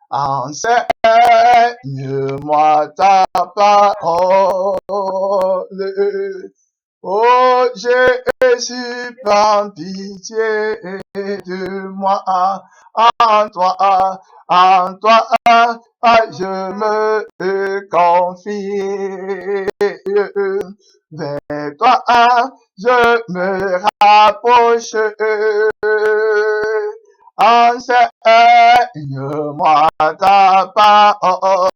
enseigne-moi ta parole. Oh Jésus, prends pitié de moi, en toi, je me confie. Vers toi, je me rapproche. Enseigne-moi ta parole.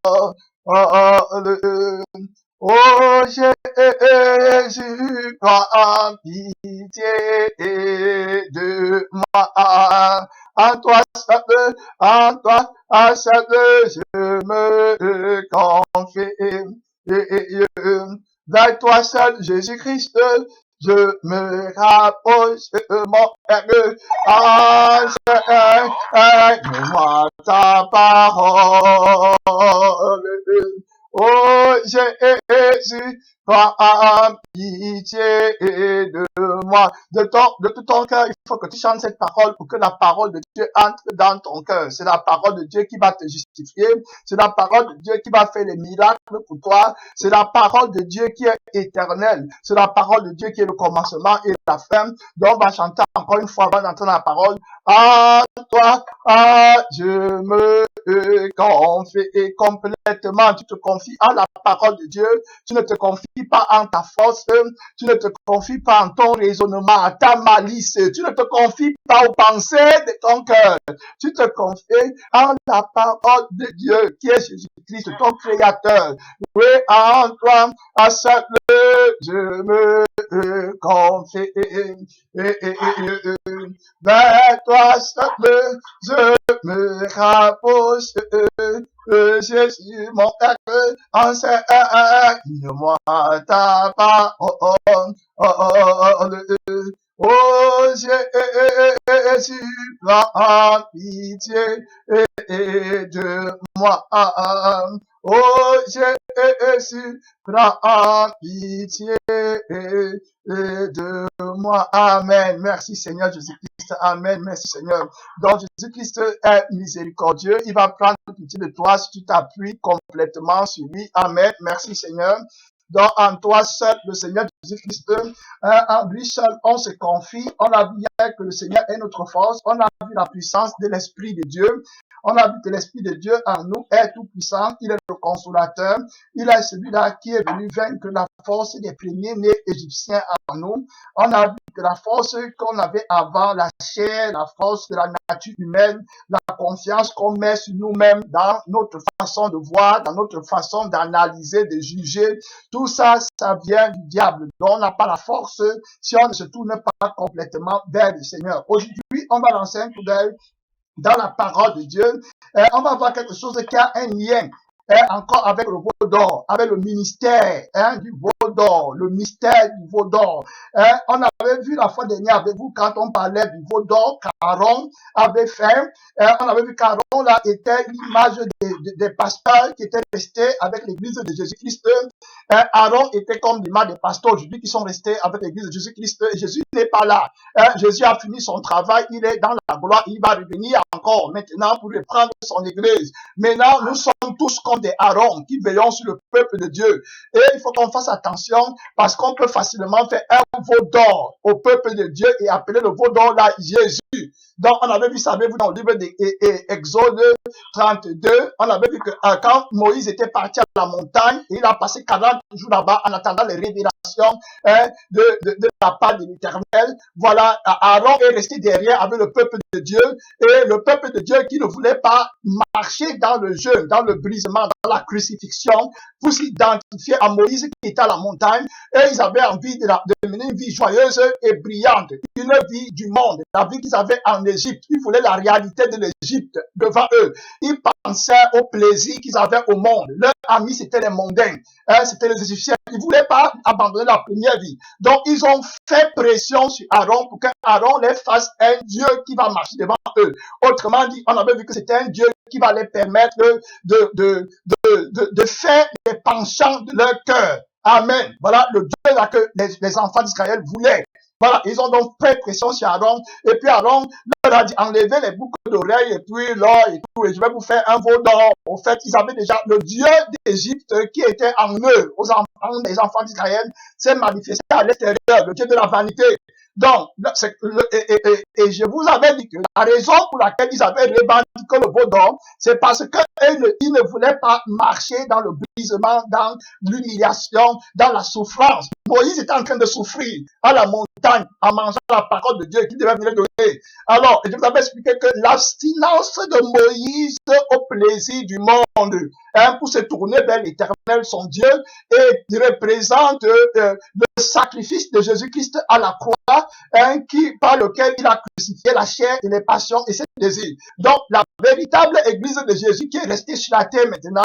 Oh Jésus, prends pitié de moi. En toi seul, je me confie. Vers toi seul, Jésus-Christ, je me rapproche, mon Père. Enseigne-moi ta parole. Oh Jésus, prends pitié de moi. De tout ton cœur, il faut que tu chantes cette parole pour que la parole de Dieu entre dans ton cœur. C'est la parole de Dieu qui va te justifier. C'est la parole de Dieu qui va faire les miracles pour toi. C'est la parole de Dieu qui est éternelle. C'est la parole de Dieu qui est le commencement et la fin. Donc on va chanter encore une fois avant d'entendre la parole. À toi, je me confie complètement. Tu te confies à la parole de Dieu. Tu ne te confies pas en ta force. Tu ne te confies pas en ton raisonnement, à ta malice. Tu ne te confies pas aux pensées de ton cœur. Tu te confies en la parole de Dieu qui est Jésus-Christ, ton créateur. Oui, en toi, à ça je me confie. Vers toi seul, je me rapproche. Jésus, mon Père, enseigne-moi ta parole. Oh Jésus, prends pitié de moi. Oh Jésus, prends pitié de moi. Amen. Merci Seigneur Jésus-Christ. Amen. Merci Seigneur. Donc Jésus-Christ est miséricordieux. Il va prendre pitié de toi si tu t'appuies complètement sur lui. Amen. Merci Seigneur. Donc en toi seul, le Seigneur Jésus-Christ, en lui seul, on se confie. On a vu que le Seigneur est notre force. On a vu la puissance de l'Esprit de Dieu. On a vu que l'Esprit de Dieu en nous est tout puissant. Il est le consolateur. Il est celui-là qui est venu vaincre la force des premiers-nés égyptiens en nous. On a vu que la force qu'on avait avant, la chair, la force de la nature humaine, la confiance qu'on met sur nous-mêmes dans notre façon de voir, dans notre façon d'analyser, de juger, tout ça, ça vient du diable. Donc, on n'a pas la force si on ne se tourne pas complètement vers le Seigneur. Aujourd'hui, on va lancer un coup d'œil dans la parole de Dieu. On va voir quelque chose qui a un lien encore avec le veau d'or, avec le ministère du veau d'or, le mystère du veau d'or. On avait vu la fois dernière avec vous quand on parlait du veau d'or qu'Aaron avait fait. On avait vu qu'Aaron là était l'image des pasteurs qui étaient restés avec l'église de Jésus-Christ. Aaron était comme l'image des pasteurs aujourd'hui qui sont restés avec l'église de Jésus-Christ. Jésus n'est pas là. Jésus a fini son travail, il est dans la gloire, il va revenir encore maintenant pour reprendre son église. Maintenant, nous sommes tous comme des Aaron qui veillons sur le peuple de Dieu. Et il faut qu'on fasse attention parce qu'on peut facilement faire un veau d'or au peuple de Dieu et appeler le veau d'or là Jésus. Donc, on avait vu, savez-vous, dans le livre d'Exode 32, on avait vu que quand Moïse était parti à la montagne, il a passé 40 jours là-bas en attendant les révélations de la part de l'Éternel. Voilà, Aaron est resté derrière avec le peuple de Dieu et le peuple de Dieu qui ne voulait pas marcher dans le jeûne, dans le brisement, dans la crucifixion, pour s'identifier à Moïse qui était à la montagne et ils avaient envie de mener une vie joyeuse et brillante, une vie du monde, la vie qu'ils avaient en Égypte. Ils voulaient la réalité de l'Égypte devant eux. Ils pensaient au plaisir qu'ils avaient au monde. Leurs amis, c'était les mondains, c'était les Égyptiens. Ils ne voulaient pas abandonner la première vie. Donc, ils ont fait pression sur Aaron pour qu'Aaron les fasse un Dieu qui va marcher devant eux. Autrement dit, on avait vu que c'était un Dieu qui va les permettre de faire les penchants de leur cœur. Amen. Voilà le Dieu là que les enfants d'Israël voulaient. Voilà, ils ont donc fait pression sur Aaron, et puis Aaron leur a dit enlevez les boucles d'oreilles et puis l'or et tout, et je vais vous faire un veau d'or. En fait, ils avaient déjà le Dieu d'Égypte qui était en eux, aux enfants, les enfants d'Israël, s'est manifesté à l'extérieur, le Dieu de la vanité. Donc, et je vous avais dit que la raison pour laquelle ils avaient revendiqué le veau d'or, c'est parce qu'ils ne voulaient pas marcher dans le brisement, dans l'humiliation, dans la souffrance. Moïse était en train de souffrir à la montagne en mangeant la parole de Dieu qui devait venir donner. Alors, je vous avais expliqué que l'abstinence de Moïse au plaisir du monde, pour se tourner vers l'Éternel, son Dieu, et il représente le sacrifice de Jésus-Christ à la croix, par lequel il a crucifié la chair et les passions et ses désirs. Donc, la véritable Église de Jésus qui est restée sur la terre maintenant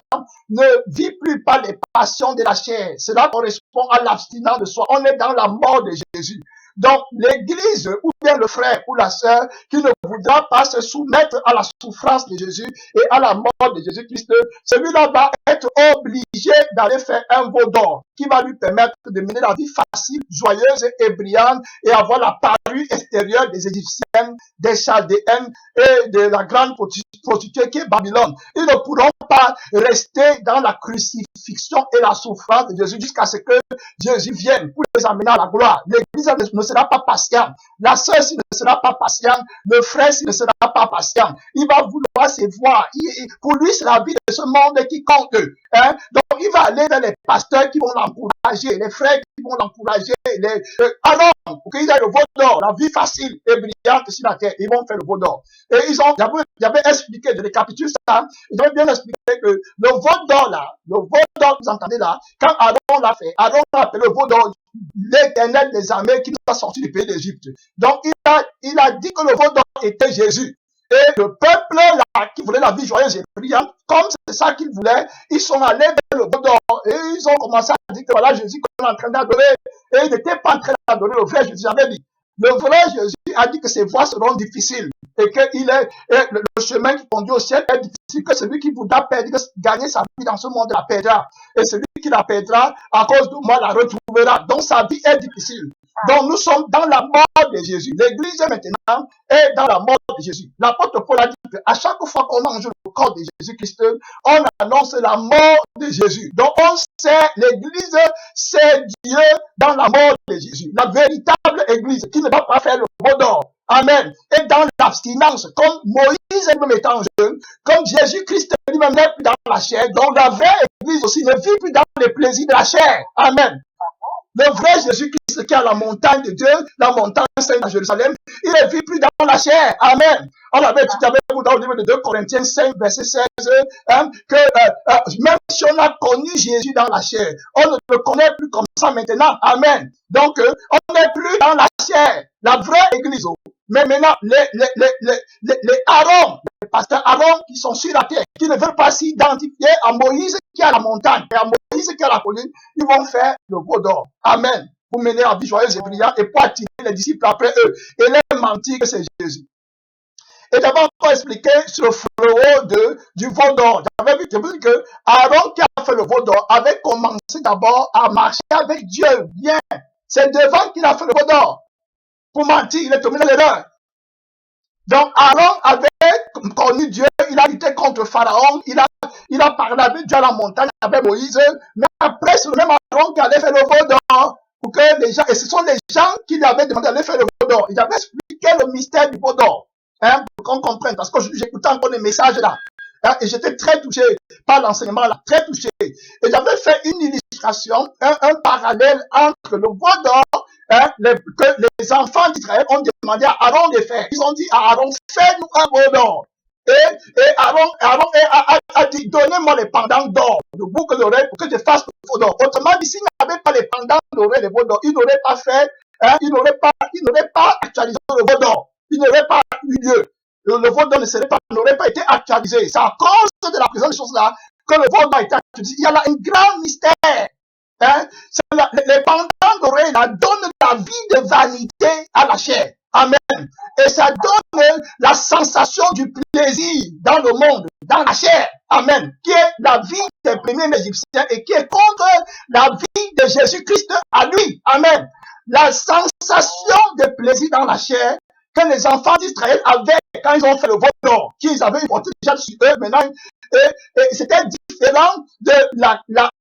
ne vit plus par les passions de la chair. Cela correspond à l'abstinence de soi. On est dans la mort de Jésus. Donc, l'église, ou bien le frère ou la sœur, qui ne voudra pas se soumettre à la souffrance de Jésus et à la mort de Jésus-Christ, celui-là va être obligé d'aller faire un veau d'or qui va lui permettre de mener la vie facile, joyeuse et brillante et avoir la parure extérieure des Égyptiennes, des Chaldéennes et de la grande prostituée qui est Babylone. Ils ne pourront pas rester dans la crucifixion et la souffrance de Jésus jusqu'à ce que Jésus vienne pour les amener à la gloire. L'église ne sera pas patiente. La sœur s'il ne sera pas patiente. Le frère s'il ne sera pas patient. Il va vouloir se voir. Pour lui, c'est la vie de ce monde qui compte. Donc, il va aller vers les pasteurs qui vont l'encourager, les frères qui vont l'encourager. Alors, pour qu'ils aient le veau d'or, la vie facile et brillante sur la terre, ils vont faire le veau d'or. Et j'avais expliqué, je récapitule ça, j'avais bien expliqué que le veau d'or là, le veau d'or que vous entendez là, quand Aaron l'a fait, Aaron a appelé le veau d'or l'Éternel des armées qui nous a sortis du pays d'Égypte. Donc, il a dit que le veau d'or était Jésus. Et le peuple là, qui voulait la vie joyeuse et brillante, comme c'est ça qu'ils voulaient, ils sont allés vers le veau d'or et ils ont commencé à dire que voilà Jésus qu'on est en train d'adorer. Et ils n'étaient pas en train d'adorer le vrai Jésus. J'avais dit, le vrai Jésus a dit que ses voies seront difficiles et que le chemin qui conduit au ciel est difficile, que celui qui voudra gagner sa vie dans ce monde la perdra. Et celui qui la perdra à cause de moi la retrouvera. Donc sa vie est difficile. Donc nous sommes dans la mort de Jésus. L'église maintenant est dans la mort de Jésus. L'apôtre Paul a dit qu'à chaque fois qu'on mange le corps de Jésus-Christ, on annonce la mort de Jésus. Donc on sait, l'église, c'est Dieu dans la mort de Jésus. La véritable église qui ne va pas faire le veau d'or. Amen. Et dans l'abstinence, comme Moïse lui-même étant jeune, comme Jésus-Christ lui-même n'est plus dans la chair, donc la vraie église aussi ne vit plus dans les plaisirs de la chair. Amen. Le vrai Jésus-Christ qui est à la montagne de Dieu, la montagne sainte à Jérusalem, il ne vit plus dans la chair. Amen. On avait étudié avec vous dans le livre de 2 Corinthiens 5, verset 16, que même si on a connu Jésus dans la chair, on ne le connaît plus comme ça maintenant. Amen. Donc, on n'est plus dans la chair. La vraie église. Mais maintenant, les Aaron, les pasteurs Aaron qui sont sur la terre, qui ne veulent pas s'identifier à Moïse qui est à la montagne et à Moïse qui est à la colline, ils vont faire le veau d'or. Amen. Pour mener la vie joyeuse et brillante et pour attirer les disciples après eux et les mentir que c'est Jésus. Et j'avais encore expliqué sur le fléau du veau d'or. J'avais vu que Aaron qui a fait le veau d'or avait commencé d'abord à marcher avec Dieu. Bien. C'est devant qu'il a fait le veau d'or. Pour mentir, il est tombé dans l'erreur. Donc Aaron avait connu Dieu, il a lutté contre Pharaon, il a parlé avec Dieu à la montagne avec Moïse, mais après c'est le même Aaron qui allait faire le veau d'or pour que les gens, et ce sont les gens qui lui avaient demandé d'aller faire le veau d'or. Il avait expliqué le mystère du veau d'or, pour qu'on comprenne, parce que j'écoutais encore des messages là. Et j'étais très touché par l'enseignement là, très touché. Et j'avais fait une illustration, un parallèle entre le veau d'or que les enfants d'Israël ont demandé à Aaron de faire. Ils ont dit à Aaron, fais-nous un veau d'or. Et Aaron a dit, donnez-moi les pendants d'or, de boucle d'oreille, pour que je fasse le veau d'or. Autrement dit, s'il n'avait pas les pendants d'oreille, les veaux d'or, il n'aurait pas fait, il n'aurait pas actualisé le veau d'or. Il n'aurait pas eu lieu. Le veau d'or n'aurait pas été actualisé. C'est à cause de la présence des choses là que le veau d'or a été actualisé. Il y a là un grand mystère. Les pendants d'oreille là donnent la vie de vanité à la chair. Amen. Et ça donne la sensation du plaisir dans le monde, dans la chair. Amen. Qui est la vie des premiers Égyptiens et qui est contre la vie de Jésus-Christ à lui. Amen. la sensation de plaisir dans la chair que les enfants d'Israël avaient quand ils ont fait le veau d'or, qu'ils avaient porté déjà sur eux. Maintenant, et c'était différent de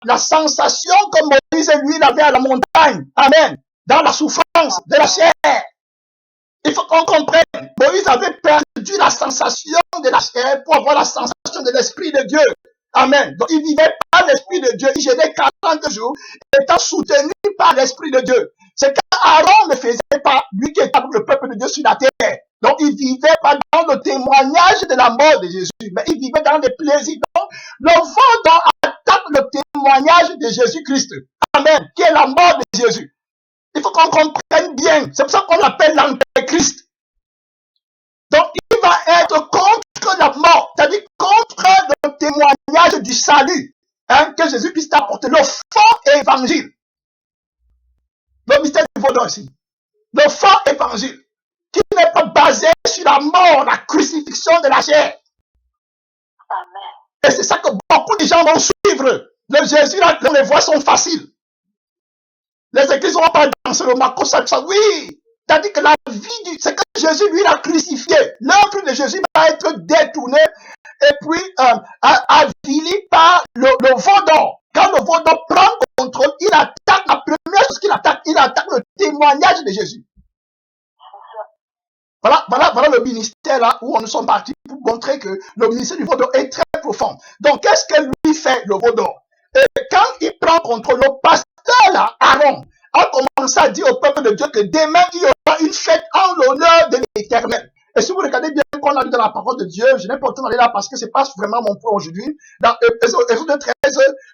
la sensation que Moïse et lui avait à la montagne. Amen. Dans la souffrance de la chair. Il faut qu'on comprenne. Moïse avait perdu la sensation de la chair pour avoir la sensation de l'Esprit de Dieu. Amen. Donc, il vivait par l'Esprit de Dieu. Il gênait 40 jours, étant soutenu par l'Esprit de Dieu. C'est qu'Aaron ne faisait pas, lui qui était le peuple de Dieu sur la terre. Donc, il vivait pas dans le témoignage de la mort de Jésus, mais il vivait dans les plaisirs. Donc, le vent attaque le témoignage de Jésus-Christ. Amen. Qui est la mort de Jésus. Il faut qu'on comprenne bien. C'est pour ça qu'on l'appelle l'Antéchrist. Donc, il va être contre la mort, c'est-à-dire contre le témoignage du salut que Jésus-Christ a apporté, le faux évangile. Le mystère du veau d'or ici. Le faux évangile, qui n'est pas basé sur la mort, la crucifixion de la chair. Amen. Et c'est ça que beaucoup de gens vont suivre. Le Jésus, là, les voies sont faciles. Les églises vont pas danser le makosa. Oui, c'est-à-dire que la vie, c'est que Jésus, lui, l'a crucifié. L'œuvre de Jésus va être détournée et puis avili par le veau d'or. Quand le veau d'or prend contrôle, il attaque, la première chose qu'il attaque, il attaque le témoignage de Jésus. Voilà le ministère là où nous sommes partis pour montrer que le ministère du veau d'or est très profond. Donc, qu'est-ce que lui fait, le veau d'or? Et quand il prend contrôle, le pasteur là, Aaron, a commencé à dire au peuple de Dieu que demain, il y aura une fête en l'honneur de l'Éternel. Et si vous regardez bien qu'on a lu dans la parole de Dieu, je n'ai pas le temps d'aller là parce que ce n'est pas vraiment mon point aujourd'hui. Dans Exode 13,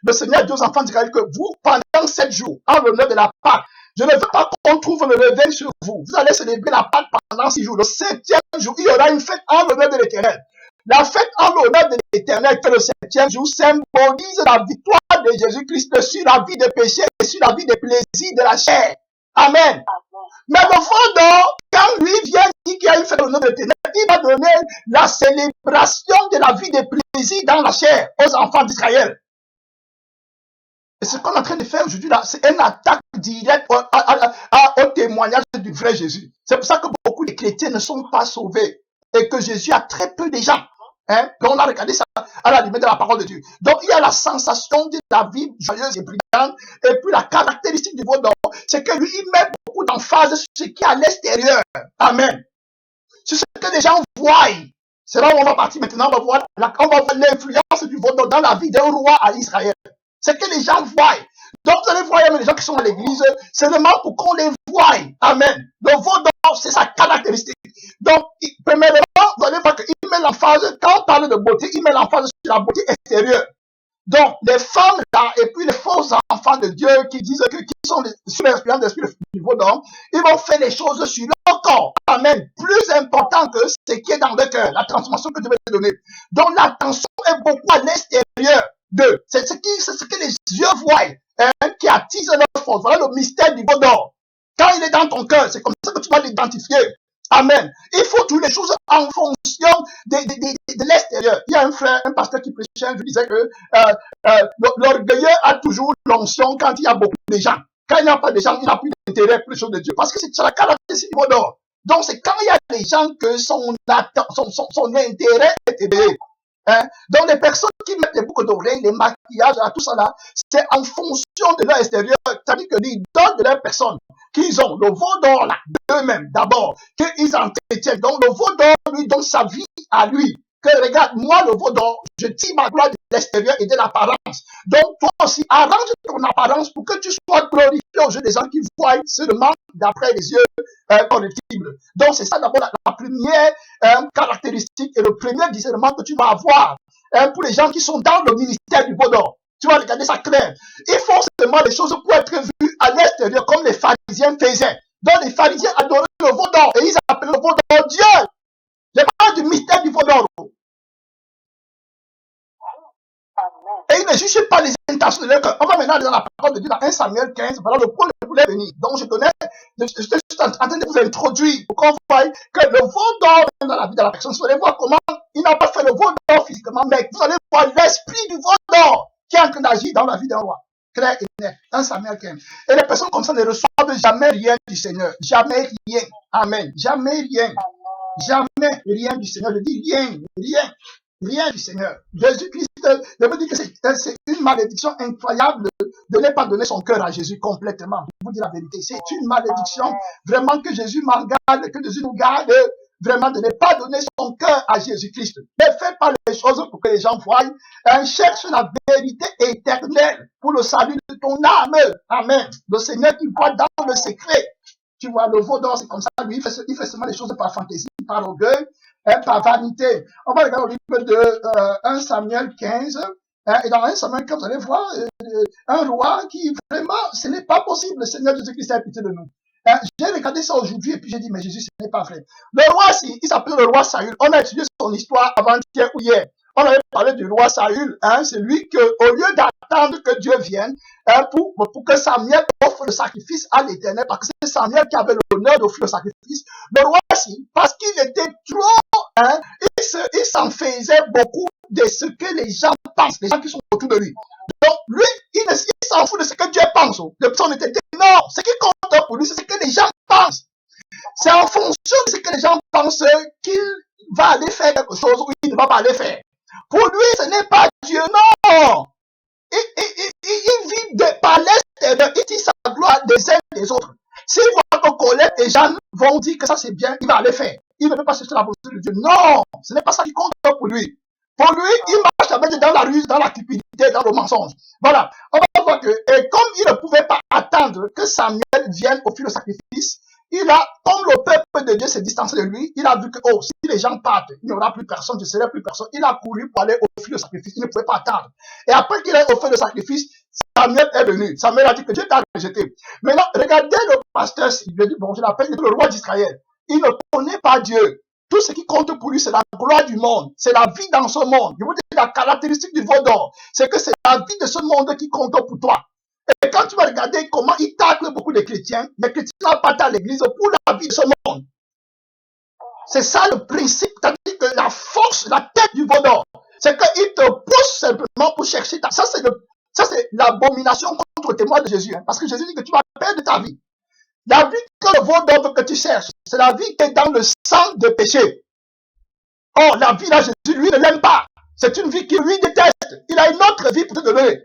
le Seigneur dit aux enfants d'Israël que vous, pendant 7 jours, en l'honneur de la Pâque, je ne veux pas qu'on trouve le levain sur vous. Vous allez célébrer la Pâque pendant 6 jours. Le 7e jour, il y aura une fête en l'honneur de l'Éternel. La fête en l'honneur de l'Éternel, que le 7e jour, symbolise la victoire de Jésus-Christ sur la vie des péchés et sur la vie des plaisirs de la chair. Amen. Mais le veau d'or, quand lui vient dire qu'il y a une fête en l'honneur de l'Éternel, il va donner la célébration de la vie des plaisirs dans la chair aux enfants d'Israël. Et ce qu'on est en train de faire aujourd'hui, là, c'est une attaque directe au témoignage du vrai Jésus. C'est pour ça que beaucoup de chrétiens ne sont pas sauvés et que Jésus a très peu de gens. On a regardé ça à la limite de la parole de Dieu. Donc, il y a la sensation de la vie joyeuse et brillante. Et puis, la caractéristique du veau d'or, c'est que lui, il met beaucoup d'emphase sur ce qui est à l'extérieur. Amen. Sur ce que les gens voient. C'est là où on va partir maintenant. On va voir l'influence du veau d'or dans la vie d'un roi à Israël. C'est que les gens voient. Donc, vous allez voir, il y a des gens qui sont à l'église, seulement pour qu'on les voie. Amen. Le veau d'or, c'est sa caractéristique. Donc, premièrement, vous allez voir qu'il met l'emphase, quand on parle de beauté, il met l'emphase sur la beauté extérieure. Donc, les femmes là, et puis les faux enfants de Dieu qui disent que, qui sont sous l'influence de l'esprit du veau d'or, ils vont faire les choses sur leur corps. Amen. Plus important que ce qui est dans le cœur, la transformation que Dieu veut donner. Donc, l'attention est beaucoup à l'extérieur d'eux. C'est ce que les yeux voient, qui attise leur force. Voilà le mystère du veau d'or. Quand il est dans ton cœur, c'est comme ça que tu vas l'identifier. Amen. Il faut toutes les choses en fonction de l'extérieur. Il y a un frère, un pasteur qui prêchait, je disais que l'orgueilleux a toujours l'onction quand il y a beaucoup de gens. Quand il n'y a pas de gens, il n'a plus d'intérêt pour les choses de Dieu. Parce que c'est la caractéristique du veau d'or. Donc c'est quand il y a des gens que son intérêt est élevé. Donc les personnes qui mettent les boucles d'oreilles, les maquillages, tout ça là, c'est en fonction de leur extérieur, c'est-à-dire que l'idole de leur personne qu'ils ont, le veau d'or là, d'eux-mêmes d'abord, qu'ils entretiennent. Donc le veau d'or lui donne sa vie à lui. Que regarde, moi le veau d'or, je tire ma gloire de l'extérieur et de l'apparence. Donc toi aussi, arrange ton apparence pour que tu sois glorifié aux yeux des gens qui voient seulement d'après les yeux correctibles. Donc c'est ça d'abord la première caractéristique et le premier discernement que tu vas avoir pour les gens qui sont dans le ministère du veau d'or. Tu vas regarder ça clair. Il faut seulement des choses pour être vues à l'extérieur comme les pharisiens faisaient. Donc les pharisiens adoraient le veau d'or et ils appelaient le veau d'or Dieu. Je parle du mystère du veau d'or. Et ils ne jugent pas les intentions de leur cœur. On va maintenant aller dans la parole de Dieu dans 1 Samuel 15. Voilà le point que je voulais venir. Donc je suis juste en train de vous introduire pour qu'on voie que le veau d'or dans la vie de la personne. Vous allez voir comment il n'a pas fait le veau d'or physiquement, mais vous allez voir l'esprit du veau d'or qui est en train d'agir dans la vie d'un roi. clair et net. 1 Samuel 15. Et les personnes comme ça ne reçoivent jamais rien du Seigneur. Jamais rien. Amen. Jamais rien. Jamais rien du Seigneur. Je dis rien. Rien du Seigneur. Jésus-Christ, je veux dire que c'est une malédiction incroyable de ne pas donner son cœur à Jésus complètement. Je vous dis la vérité. C'est une malédiction vraiment que Jésus m'en garde, que Jésus nous garde vraiment de ne pas donner son cœur à Jésus-Christ. Ne fais pas les choses pour que les gens voient. Cherche la vérité éternelle pour le salut de ton âme. Amen. Le Seigneur qui voit dans le secret. Tu vois, le veau d'or, c'est comme ça. Lui, il fait seulement les choses par fantaisie, par orgueil, par vanité. On va regarder au livre de 1 Samuel 15. Et dans 1 Samuel 15, vous allez voir un roi qui, vraiment, ce n'est pas possible. Le Seigneur Jésus-Christ a pitié de nous. J'ai regardé ça aujourd'hui et puis j'ai dit, mais Jésus, ce n'est pas vrai. Le roi, il s'appelle le roi Saül. On a étudié son histoire avant-hier ou hier. On avait parlé du roi Saül. C'est lui que, au lieu d'attendre que Dieu vienne, pour que Samuel offre le sacrifice à l'Éternel, parce que c'est Samuel qui avait l'honneur d'offrir le sacrifice, le roi, parce qu'il était trop, il s'en faisait beaucoup de ce que les gens pensent, les gens qui sont autour de lui. Donc, lui, il s'en fout de ce que Dieu pense, de son éternité. Non, ce qui compte pour lui, c'est ce que les gens pensent. C'est en fonction de ce que les gens pensent qu'il va aller faire quelque chose ou il ne va pas aller faire. Pour lui, ce n'est pas Dieu, non. Il vit par l'extérieur, il tire sa gloire des uns des autres. S'il voit que Colette et Jeanne vont dire que ça c'est bien, il va aller faire. Il ne veut pas chercher la volonté de Dieu. Non, ce n'est pas ça qui compte pour lui. Pour lui, il marche avec dans la ruse, dans la cupidité, dans le mensonge. Voilà. On va voir que, et comme il ne pouvait pas attendre que Samuel vienne offrir le sacrifice, il a, comme le peuple de Dieu s'est distancé de lui, il a vu que, oh, si les gens partent, il n'y aura plus personne, je ne serai plus personne. Il a couru pour aller offrir le sacrifice. Il ne pouvait pas attendre. Et après qu'il ait offert le sacrifice, Samuel est venu. Samuel a dit que Dieu t'a rejeté. Maintenant, regardez le pasteur, il dit, bon, je l'appelle le roi d'Israël. Il ne connaît pas Dieu. Tout ce qui compte pour lui, c'est la gloire du monde. C'est la vie dans ce monde. Je vous dis la caractéristique du veau d'or. C'est que c'est la vie de ce monde qui compte pour toi. Et quand tu vas regarder comment il tacle beaucoup de chrétiens, les chrétiens n'ont pas à l'église pour la vie de ce monde. C'est ça le principe. C'est-à-dire que la force, la tête du veau d'or, c'est qu'il te pousse simplement pour chercher ta... Ça, c'est l'abomination contre le témoin de Jésus. Parce que Jésus dit que tu vas perdre ta vie. La vie que le veau d'or veut que tu cherches, c'est la vie qui est dans le sang de péché. Or, la vie là, Jésus, lui, ne l'aime pas. C'est une vie qui lui déteste. Il a une autre vie pour te donner.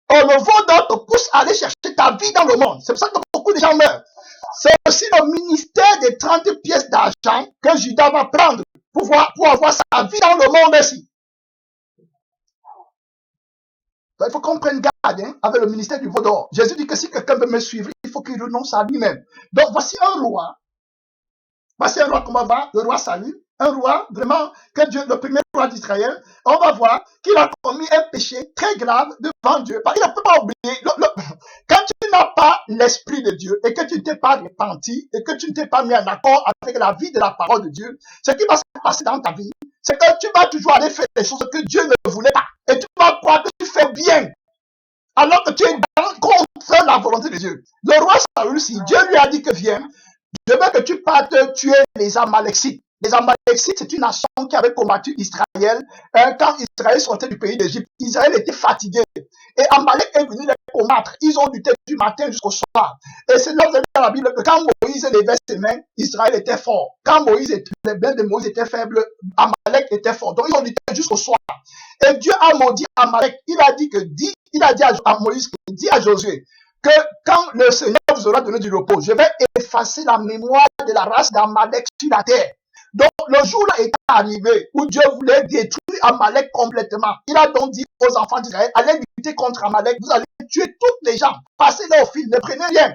Or, le veau d'or te pousse à aller chercher ta vie dans le monde. C'est pour ça que beaucoup de gens meurent. C'est aussi le ministère des 30 pièces d'argent que Judas va prendre pour avoir sa vie dans le monde ici. Donc, il faut qu'on prenne garde avec le ministère du veau d'or. Jésus dit que si quelqu'un veut me suivre, il faut qu'il renonce à lui-même. Donc, voici un roi. Voici un roi, comment va? Le roi Saül. Un roi, vraiment, que Dieu, le premier roi d'Israël, on va voir qu'il a commis un péché très grave devant Dieu. Il ne peut pas oublier. Quand tu n'as pas l'esprit de Dieu et que tu ne t'es pas repenti et que tu ne t'es pas mis en accord avec la vie de la parole de Dieu, ce qui va se passer dans ta vie, c'est que tu vas toujours aller faire des choses que Dieu ne voulait pas. Et tu vas croire que tu fais bien, alors que tu es contre la volonté de Dieu. Le roi Saül, si Dieu lui a dit que viens, je veux que tu partes tuer les Amalécites. Les Amalécites, c'est une nation qui avait combattu Israël quand Israël sortait du pays d'Égypte. Israël était fatigué. Et Amalek est venu les combattre. Ils ont lutté du matin jusqu'au soir. Et c'est là dans la Bible que quand Moïse levait ses mains, Israël était fort. Quand les mains de Moïse étaient faibles, Amalek était fort. Donc ils ont lutté jusqu'au soir. Et Dieu a maudit Amalek. Il a dit à Moïse, dit à Josué, que quand le Seigneur vous aura donné du repos, je vais effacer la mémoire de la race d'Amalek sur la terre. Donc, le jour-là est arrivé où Dieu voulait détruire Amalek complètement. Il a donc dit aux enfants d'Israël, allez lutter contre Amalek, vous allez tuer toutes les gens, passez-les au fil, ne prenez rien.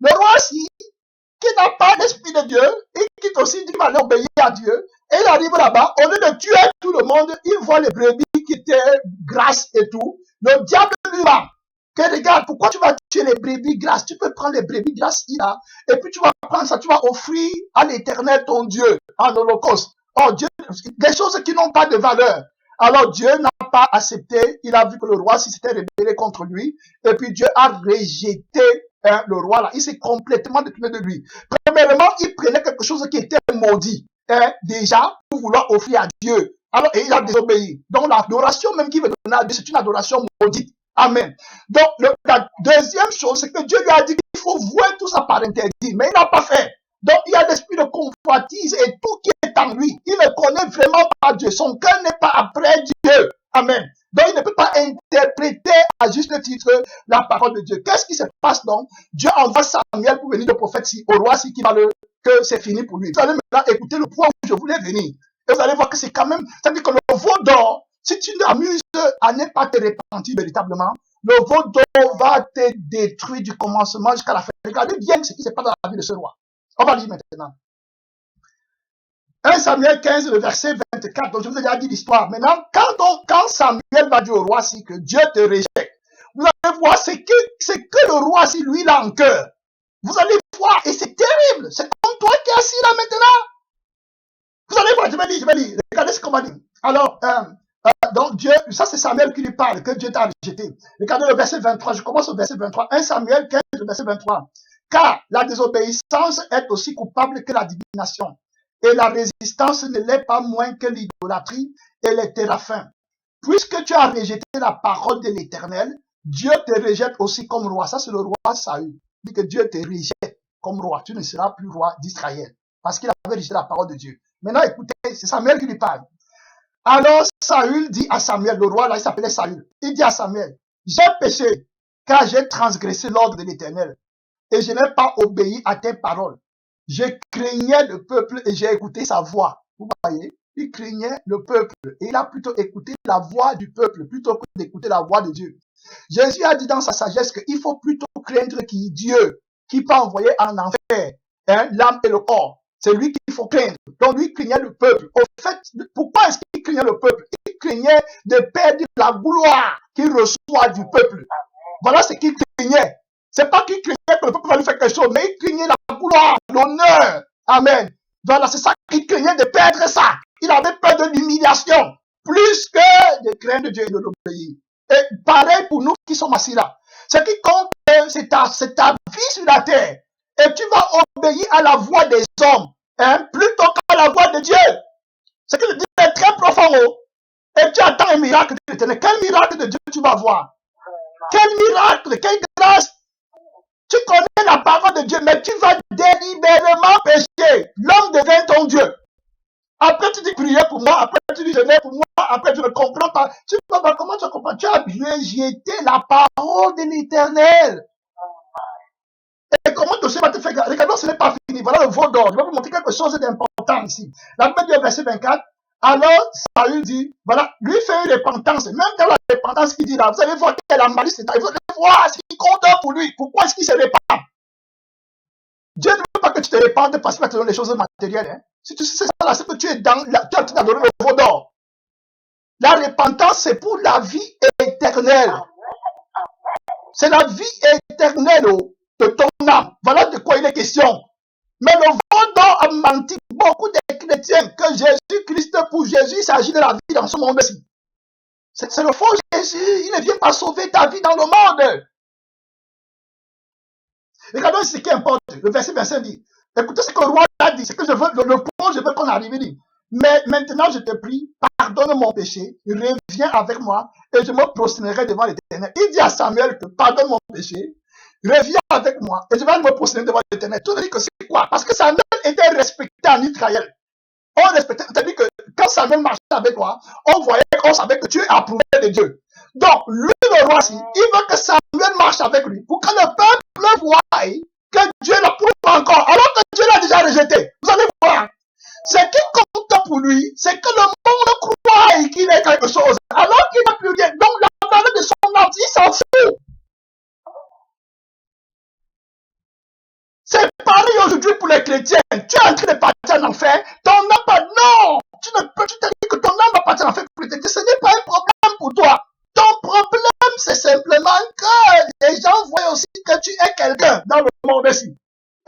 Le roi aussi, qui n'a pas l'esprit de Dieu, et qui aussi dit qu'il va obéir à Dieu, et il arrive là-bas, au lieu de tuer tout le monde, il voit les brebis qui étaient grasses et tout. Le diable lui va. Que regarde, pourquoi tu vas tuer les brebis grasses? Tu peux prendre les brebis grasses là, et puis tu vas prendre ça, tu vas offrir à l'Éternel ton Dieu en holocauste. Oh Dieu, des choses qui n'ont pas de valeur. Alors Dieu n'a pas accepté, il a vu que le roi s'était rebellé contre lui, et puis Dieu a rejeté le roi là. Il s'est complètement détourné de lui. Premièrement, il prenait quelque chose qui était maudit, déjà, pour vouloir offrir à Dieu. Alors, et il a désobéi. Donc l'adoration même qu'il veut donner à Dieu, c'est une adoration maudite. Amen. Donc, la deuxième chose, c'est que Dieu lui a dit qu'il faut vouer tout ça par interdit, mais il n'a pas fait. Donc, il y a l'esprit de convoitise et tout qui est en lui. Il ne connaît vraiment pas Dieu. Son cœur n'est pas après Dieu. Amen. Donc, il ne peut pas interpréter à juste titre la parole de Dieu. Qu'est-ce qui se passe donc? Dieu envoie Samuel pour venir le prophète au roi si qui va que c'est fini pour lui. Vous allez maintenant écouter le point où je voulais venir. Et vous allez voir que c'est quand même, c'est-à-dire que le veau d'or, si tu t'amuses à ne pas te repentir véritablement, le veau d'or va te détruire du commencement jusqu'à la fin. Regardez bien ce qui se passe dans la vie de ce roi. On va lire maintenant. 1 Samuel 15, le verset 24. Donc, je vous ai déjà dit l'histoire. Maintenant, quand Samuel va dire au roi si que Dieu te rejette, vous allez voir ce que le roi si lui, il a en cœur. Vous allez voir, et c'est terrible. C'est comme toi qui es assis là maintenant. Vous allez voir, je vais lire. Regardez ce qu'on va dire. Alors, donc Dieu, ça c'est Samuel qui lui parle, que Dieu t'a rejeté. Regardez le verset 23, je commence au verset 23. 1 Samuel 15, le verset 23. Car la désobéissance est aussi coupable que la divination. Et la résistance ne l'est pas moins que l'idolâtrie et les téraphins. Puisque tu as rejeté la parole de l'Éternel, Dieu te rejette aussi comme roi. Ça c'est le roi Saül. Il dit que Dieu te rejette comme roi. Tu ne seras plus roi d'Israël. Parce qu'il avait rejeté la parole de Dieu. Maintenant écoutez, c'est Samuel qui lui parle. Alors Saül dit à Samuel, le roi là il s'appelait Saül, il dit à Samuel, j'ai péché car j'ai transgressé l'ordre de l'Éternel et je n'ai pas obéi à tes paroles. Je craignais le peuple et j'ai écouté sa voix. Vous voyez, il craignait le peuple et il a plutôt écouté la voix du peuple plutôt que d'écouter la voix de Dieu. Jésus a dit dans sa sagesse qu'il faut plutôt craindre Dieu qui peut envoyer en enfer l'âme et le corps. C'est lui qu'il faut craindre. Donc lui craignait le peuple. Au fait, pourquoi est-ce qu'il craignait le peuple? Il craignait de perdre la gloire qu'il reçoit du peuple. Voilà ce qu'il craignait. C'est pas qu'il craignait que le peuple va lui faire quelque chose, mais il craignait la gloire, l'honneur. Amen. Voilà, c'est ça qu'il craignait de perdre ça. Il avait peur de l'humiliation, plus que de craindre Dieu et de l'obéir. Et pareil pour nous qui sommes assis là. Ce qui compte, c'est ta vie sur la terre. Et tu vas obéir à la voix des hommes, plutôt qu'à la voix de Dieu. Ce que je dis est très profond. Et tu attends un miracle de l'Éternel. Quel miracle de Dieu tu vas voir? Quel miracle, quelle grâce. Tu connais la parole de Dieu, mais tu vas délibérément pécher. L'homme devient ton Dieu. Après, tu dis prier pour moi. Après, tu dis jeûner pour moi. Après, tu ne comprends pas. Tu ne comprends pas comment tu comprends. Tu as rejeté la parole de l'Éternel. Et comment Dieu va te faire? Regardons, ce n'est pas fini. Voilà le veau d'or. Je vais vous montrer quelque chose d'important ici. La Bible dit au verset 24. Alors, Saül dit, voilà, lui fait une repentance. Même dans la repentance qu'il dit là, vous allez voir quelle la malice est. Vous allez voir ce qui compte pour lui. Pourquoi est-ce qu'il se répand? Dieu ne veut pas que tu te répandes parce qu'il va te donner les choses matérielles. Hein. Si tu sais ça là, c'est que tu es dans tu es en train d'adorer le veau d'or. La repentance, c'est pour la vie éternelle. C'est la vie éternelle de ton âme. Voilà de quoi il est question. Mais le veau d'or a menti beaucoup des chrétiens que Jésus-Christ, pour Jésus, il s'agit de la vie dans ce monde-ci. C'est le faux Jésus. Il ne vient pas sauver ta vie dans le monde. Regardons ce qui importe. Le verset 25 dit. Écoutez ce que le roi a dit. C'est que je veux, le point, je veux qu'on arrive. Il dit. Mais maintenant, je te prie, pardonne mon péché, reviens avec moi et je me prosternerai devant l'Éternel. Il dit à Samuel que pardonne mon péché, reviens avec moi et je vais me prosterner devant l'Éternel. Tout le monde dit que c'est quoi? Parce que Samuel était respecté en Israël. On respectait, c'est-à-dire que quand Samuel marchait avec toi, on savait que tu es approuvé de Dieu. Donc, lui, le roi, il veut que Samuel marche avec lui pour que le peuple voie que Dieu l'approuve encore, alors que Dieu l'a déjà rejeté. Vous allez voir. Ce qui compte pour lui, c'est que le monde croit qu'il est quelque chose, alors qu'il n'a plus rien. Donc, la valeur de son âme, il s'en fout. C'est pareil aujourd'hui pour les chrétiens. Tu es en train de partir en enfer, ton âme pas. Non! Tu te dis que ton âme va partir en enfer pour l'éternité. Ce n'est pas un problème pour toi. Ton problème, c'est simplement que les gens voient aussi que tu es quelqu'un dans le monde ici.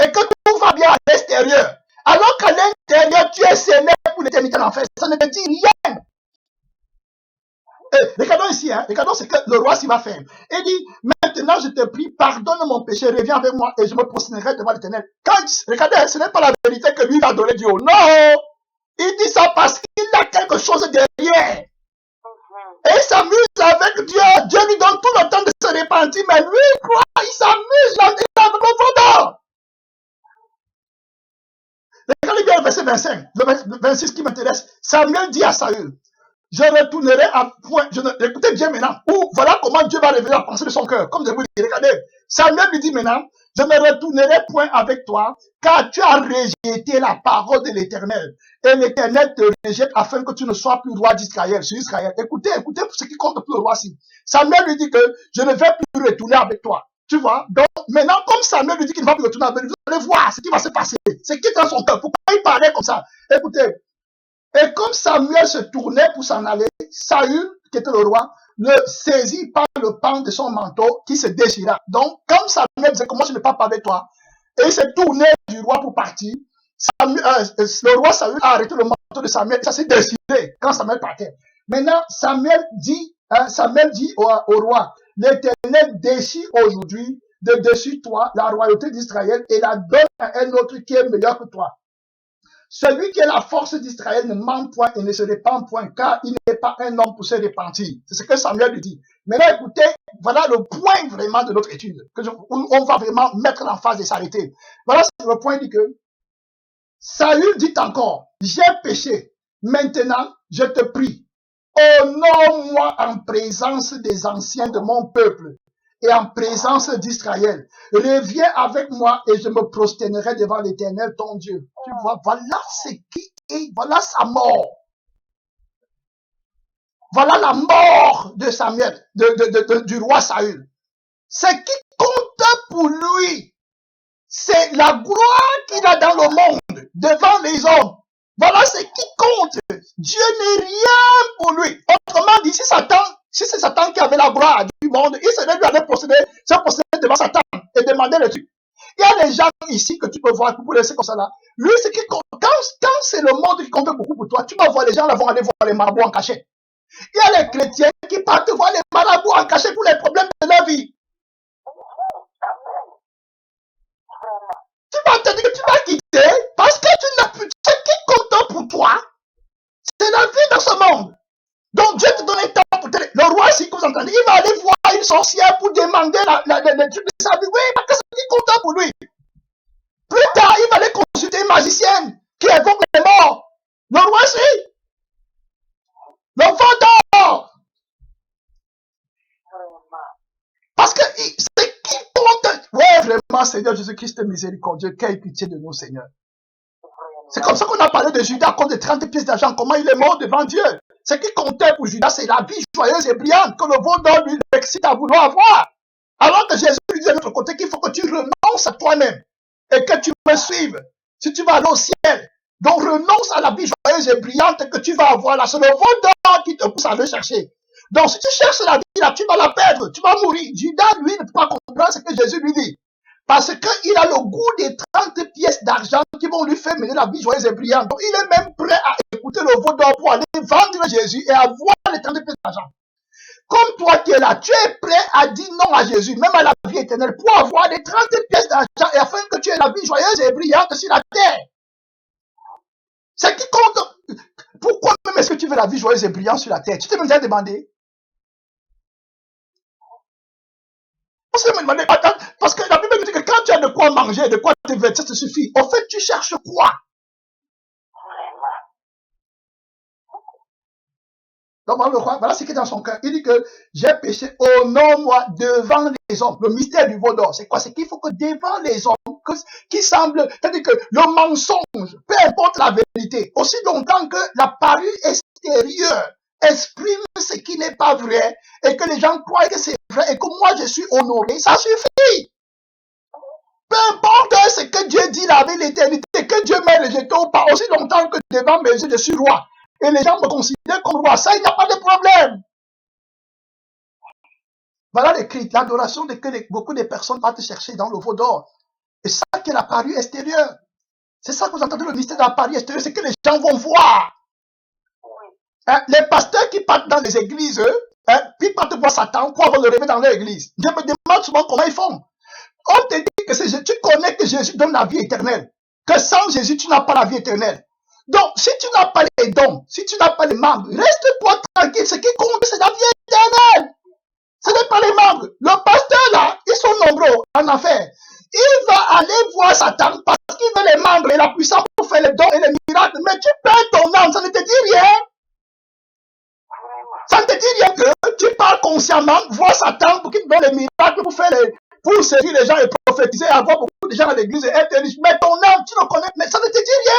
Et que tout va bien à l'extérieur. Alors qu'à l'intérieur, tu es scellé pour l'éternité en enfer. Ça ne te dit rien. Regardons ici, regardons ce que le roi s'y va faire. Il dit, maintenant je te prie, pardonne mon péché, reviens avec moi et je me prosternerai devant l'Éternel. Regardez, ce n'est pas la vérité que lui va donner Dieu. Non! Il dit ça parce qu'il a quelque chose derrière. Et il s'amuse avec avec Dieu. Dieu lui donne tout le temps de se repentir, mais lui, il croit, il s'amuse, il est avec le veau d'or. Regardez bien le verset 25, le 26 qui m'intéresse. Samuel dit à Saül, je retournerai à point. Écoutez bien maintenant. Voilà comment Dieu va révéler la pensée de son cœur. Comme je vous dis, regardez. Samuel lui dit maintenant, je ne retournerai point avec toi, car tu as rejeté la parole de l'Éternel. Et l'Éternel te rejette afin que tu ne sois plus roi d'Israël, sur Israël. Écoutez ce qui compte pour le roi-ci. Samuel lui dit que je ne vais plus retourner avec toi. Tu vois? Donc, maintenant, comme Samuel lui dit qu'il ne va plus retourner avec lui, vous allez voir ce qui va se passer. C'est qui dans son cœur. Pourquoi il parlait comme ça? Écoutez. Et comme Samuel se tournait pour s'en aller, Saül, qui était le roi, le saisit par le pan de son manteau qui se déchira. Donc, comme Samuel disait, comment je ne parle pas avec toi, et il s'est tourné du roi pour partir, le roi Saül a arrêté le manteau de Samuel, ça s'est décidé quand Samuel partait. Maintenant, Samuel dit au roi, l'Éternel déchire aujourd'hui de dessus toi la royauté d'Israël et la donne à un autre qui est meilleur que toi. Celui qui est la force d'Israël ne ment point et ne se répand point, car il n'est pas un homme pour se repentir. C'est ce que Samuel lui dit. Maintenant, écoutez, voilà le point vraiment de notre étude, où on va vraiment mettre l'emphase et s'arrêter. Voilà le point, dit que Saül dit encore, j'ai péché. Maintenant, je te prie, honore-moi en présence des anciens de mon peuple et en présence d'Israël. Reviens avec moi et je me prosternerai devant l'Éternel, ton Dieu. Tu vois, voilà ce qui est, voilà sa mort. Voilà la mort de Samuel, du roi Saül. Ce qui compte pour lui, c'est la gloire qu'il a dans le monde, devant les hommes. Voilà ce qui compte. Dieu n'est rien pour lui. Autrement dit, si c'est Satan qui avait la gloire du monde, il serait lui aller se procéder devant Satan et demander le truc. Il y a des gens ici que tu peux voir, pour laisser comme ça là. Lui, ce qui compte, quand c'est le monde qui compte beaucoup pour toi, tu vas voir les gens là vont aller voir les marabouts en cachette. Il y a les chrétiens qui partent voir les marabouts en cachette pour les problèmes de leur vie. Tu vas te dire que tu vas quitter parce que tu n'as plus. Ce qui compte pour toi, c'est la vie dans ce monde. Donc Dieu te donne un temps pour te... Le roi, si vous entendez, il va aller voir une sorcière pour demander le truc de sa vie. Oui, parce que c'est ce qui compte pour lui. Plus tard, il va aller consulter une magicienne qui évoque les morts. Le roi, c'est l'enfant d'or. Parce que ce qui compte... Ouais, vraiment, Seigneur Jésus-Christ, miséricordieux, quelle pitié de nous, Seigneur. C'est comme ça qu'on a parlé de Judas à cause de 30 pièces d'argent, comment il est mort devant Dieu. Ce qui comptait pour Judas, c'est la vie joyeuse et brillante que le veau d'or lui excite à vouloir avoir. Alors que Jésus lui dit de l'autre côté qu'il faut que tu renonces à toi-même et que tu me suives si tu vas aller au ciel. Donc renonce à la vie joyeuse et brillante que tu vas avoir là. C'est le veau d'or qui te pousse à le chercher. Donc si tu cherches la vie là, tu vas la perdre, tu vas mourir. Judas, lui, ne peut pas comprendre ce que Jésus lui dit. Parce qu'il a le goût des 30 pièces d'argent qui vont lui faire mener la vie joyeuse et brillante. Donc, il est même prêt à écouter le veau d'or pour aller vendre Jésus et avoir les 30 pièces d'argent. Comme toi qui es là, tu es prêt à dire non à Jésus, même à la vie éternelle, pour avoir les 30 pièces d'argent et afin que tu aies la vie joyeuse et brillante sur la terre. Ce qui compte, pourquoi même est-ce que tu veux la vie joyeuse et brillante sur la terre? Tu t'es même déjà demandé? Parce que la Bible nous dit que quand tu as de quoi manger, de quoi te vêtir, ça te suffit. En fait, tu cherches quoi? Donc, voilà ce qui est dans son cœur. Il dit que j'ai péché, honore-moi devant les hommes. Le mystère du veau d'or, c'est quoi? C'est qu'il faut que devant les hommes, qui semble, c'est-à-dire que le mensonge, peu importe la vérité, aussi longtemps que la parure extérieure exprime ce qui n'est pas vrai et que les gens croient que c'est vrai et que moi je suis honoré, ça suffit. Peu importe ce que Dieu dit là avec l'éternité, que Dieu m'ait rejeté ou pas, aussi longtemps que devant mes yeux je suis roi et les gens me considèrent comme roi, ça il n'y a pas de problème. Voilà les cris, l'adoration que beaucoup de personnes partent chercher dans le veau d'or. Et ça qui est la parure extérieure. C'est ça que vous entendez, le mystère de la parure extérieure, c'est que les gens vont voir. Les pasteurs qui partent dans les églises, puis partent voir Satan pour avoir le réveil dans leur église. Je me demande souvent comment ils font. On te dit que tu connais que Jésus donne la vie éternelle. Que sans Jésus, tu n'as pas la vie éternelle. Donc, si tu n'as pas les dons, si tu n'as pas les membres, reste-toi tranquille. Ce qui compte, c'est la vie éternelle. en enfer. Il va aller voir Satan parce qu'il veut les membres et la puissance pour faire les dons et les miracles. Mais tu perds ton âme, ça ne te dit rien. Ça ne te dit rien que tu parles consciemment, vois Satan pour qu'il te donne les miracles pour servir les gens et prophétiser, avoir beaucoup de gens à l'église et être riche. Mais ton âme, tu le connais, mais ça ne te dit rien.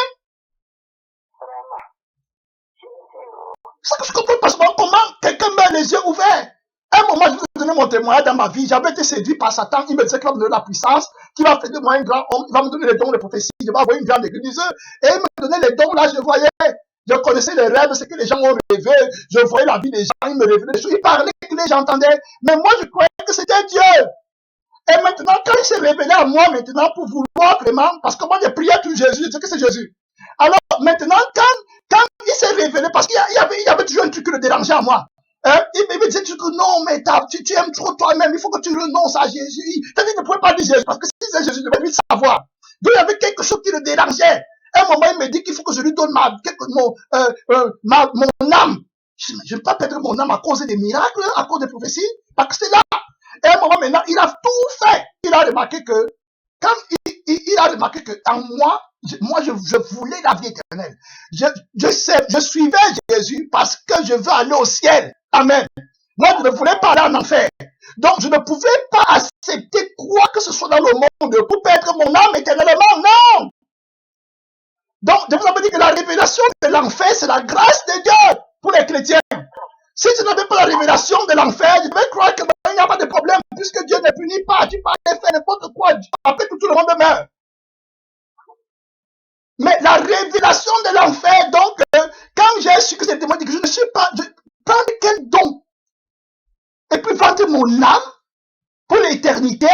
C'est ça que je comprends pas souvent. Comment quelqu'un met les yeux ouverts. À un moment, je vous ai donné mon témoignage dans ma vie. J'avais été séduit par Satan. Il me disait qu'il va me donner la puissance, qu'il va faire de moi un grand homme, il va me donner les dons de prophétie, je vais avoir une grande église. Et il me donnait les dons là, je voyais. Je connaissais les rêves, ce que les gens ont rêvé. Je voyais la vie des gens, il me révélait des choses. Il parlait que j'entendais. Mais moi, je croyais que c'était Dieu. Et maintenant, quand il s'est révélé à moi, maintenant, pour vouloir vraiment, parce que moi, j'ai prié à tout Jésus, je dis que c'est Jésus. Alors, maintenant, quand il s'est révélé, parce qu'il y avait toujours un truc qui le dérangeait à moi. Hein? Il me disait toujours que non, mais tu aimes trop toi-même, il faut que tu renonces à Jésus. C'est-à-dire qu'il ne pouvait pas dire Jésus, parce que si c'est Jésus, je devais lui savoir. Donc, il y avait quelque chose qui le dérangeait. À un moment, il me dit qu'il faut que je lui donne mon âme. Je ne peux pas perdre mon âme à cause des miracles, à cause des prophéties, parce que c'est là. Et à un moment, maintenant, il a tout fait. Il a remarqué que, quand il a remarqué que en moi, je voulais la vie éternelle. Je suivais Jésus parce que je veux aller au ciel. Amen. Moi, je ne voulais pas aller en enfer. Donc, je ne pouvais pas accepter quoi que ce soit dans le monde pour perdre mon âme éternellement. Non. Donc, je vous avais dit que la révélation de l'enfer, c'est la grâce de Dieu pour les chrétiens. Si je n'avais pas la révélation de l'enfer, je devais croire qu'il n'y a pas de problème, puisque Dieu ne punit pas. Tu peux aller faire n'importe quoi. Après tout le monde meurt. Mais la révélation de l'enfer, donc, quand j'ai su que c'était moi, je ne suis pas, je prends quel don? Et puis vendre mon âme pour l'éternité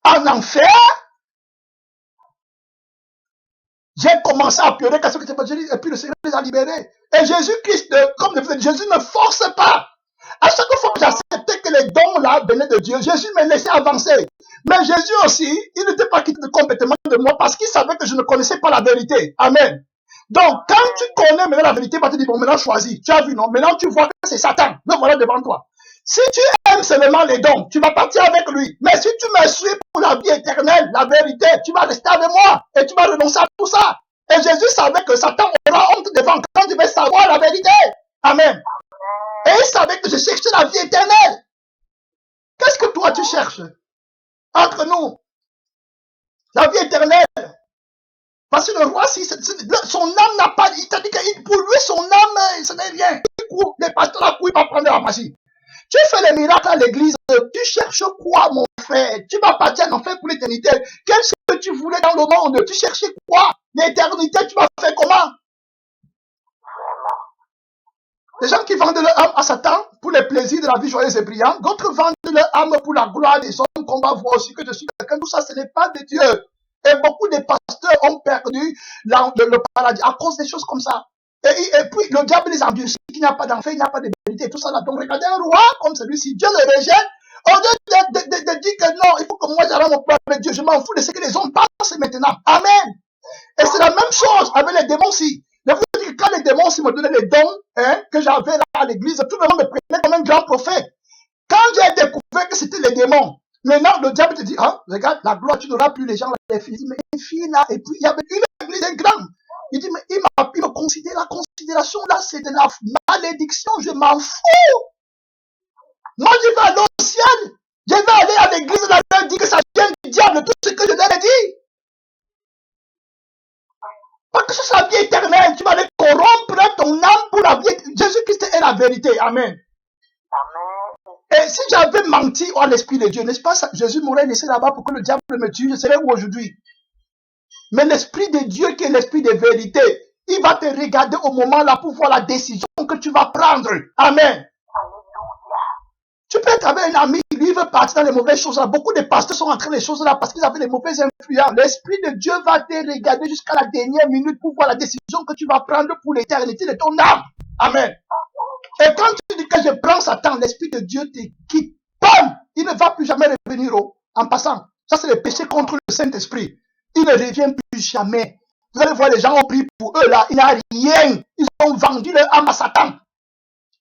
en enfer. J'ai commencé à pleurer quand c'était pas Jésus, et puis le Seigneur les a libérés. Et Jésus-Christ, comme Jésus ne force pas. À chaque fois que j'acceptais que les dons là venaient de Dieu, Jésus me laissait avancer. Mais Jésus aussi, il n'était pas quitté complètement de moi parce qu'il savait que je ne connaissais pas la vérité. Amen. Donc, quand tu connais maintenant la vérité, tu vas te dire, bon, maintenant choisis. Tu as vu, non? Maintenant tu vois que c'est Satan. Le voilà devant toi. Si tu aimes seulement les dons, tu vas partir avec lui. Mais si tu me suis pour la vie éternelle, la vérité, tu vas rester avec moi et tu vas renoncer à tout ça. Et Jésus savait que Satan aura honte devant quand tu vas savoir la vérité. Amen. Et il savait que je cherchais la vie éternelle. Qu'est-ce que toi tu cherches? Entre nous, la vie éternelle. Parce que le roi, son âme n'a pas, il t'a dit que pour lui, son âme, ce n'est rien. Les pasteurs là, il va prendre la magie. Tu fais les miracles à l'église, tu cherches quoi, mon frère? Tu vas partir en enfer pour l'éternité. Qu'est-ce que tu voulais dans le monde? Tu cherchais quoi? L'éternité, tu vas faire comment? Les gens qui vendent leur âme à Satan pour les plaisirs de la vie joyeuse et brillante, d'autres vendent leur âme pour la gloire des hommes qu'on va voir aussi que je suis quelqu'un. Tout ça, ce n'est pas de Dieu. Et beaucoup de pasteurs ont perdu le paradis à cause des choses comme ça. Et puis, le diable les endurcit, qu'il n'y a pas d'enfer, il n'y a pas de vérité, tout ça là. Donc, regardez un roi comme celui-ci, Dieu le rejette. Au lieu de dire que non, il faut que moi j'arrête mon problème avec Dieu, je m'en fous de ce que les hommes pensent maintenant. Amen. Et c'est la même chose avec les démons aussi. Je vous dis que quand les démons aussi me donnaient les dons que j'avais là à l'église, tout le monde me prenait comme un grand prophète. Quand j'ai découvert que c'était les démons, maintenant le diable te dit, hein, regarde, la gloire, tu n'auras plus les gens, les filles. Mais les filles là, et puis il y avait une église grande. Il dit, mais il me considère, la considération là, c'est de la malédiction, je m'en fous. Moi, je vais aller au ciel. Je vais aller à l'église là, elle dit que ça vient du diable, tout ce que je leur ai dit. Parce que c'est la vie éternelle, tu vas aller corrompre ton âme pour la vie. Jésus-Christ est la vérité. Amen. Et si j'avais menti à l'Esprit de Dieu, n'est-ce pas ça? Jésus m'aurait laissé là-bas pour que le diable me tue, je serais où aujourd'hui? Mais l'Esprit de Dieu qui est l'Esprit de vérité, il va te regarder au moment là pour voir la décision que tu vas prendre. Amen. Tu peux être avec un ami, lui veut partir dans les mauvaises choses là. Beaucoup de pasteurs sont entrés dans les choses là parce qu'ils avaient les mauvaises influences. L'Esprit de Dieu va te regarder jusqu'à la dernière minute pour voir la décision que tu vas prendre pour l'éternité de ton âme. Amen. Et quand tu dis que je prends Satan, l'Esprit de Dieu te quitte. Bam! Il ne va plus jamais revenir en passant. Ça, c'est le péché contre le Saint-Esprit. Il ne revient plus jamais. Vous allez voir, les gens ont pris pour eux là. Il n'y a rien. Ils ont vendu leur âme à Satan.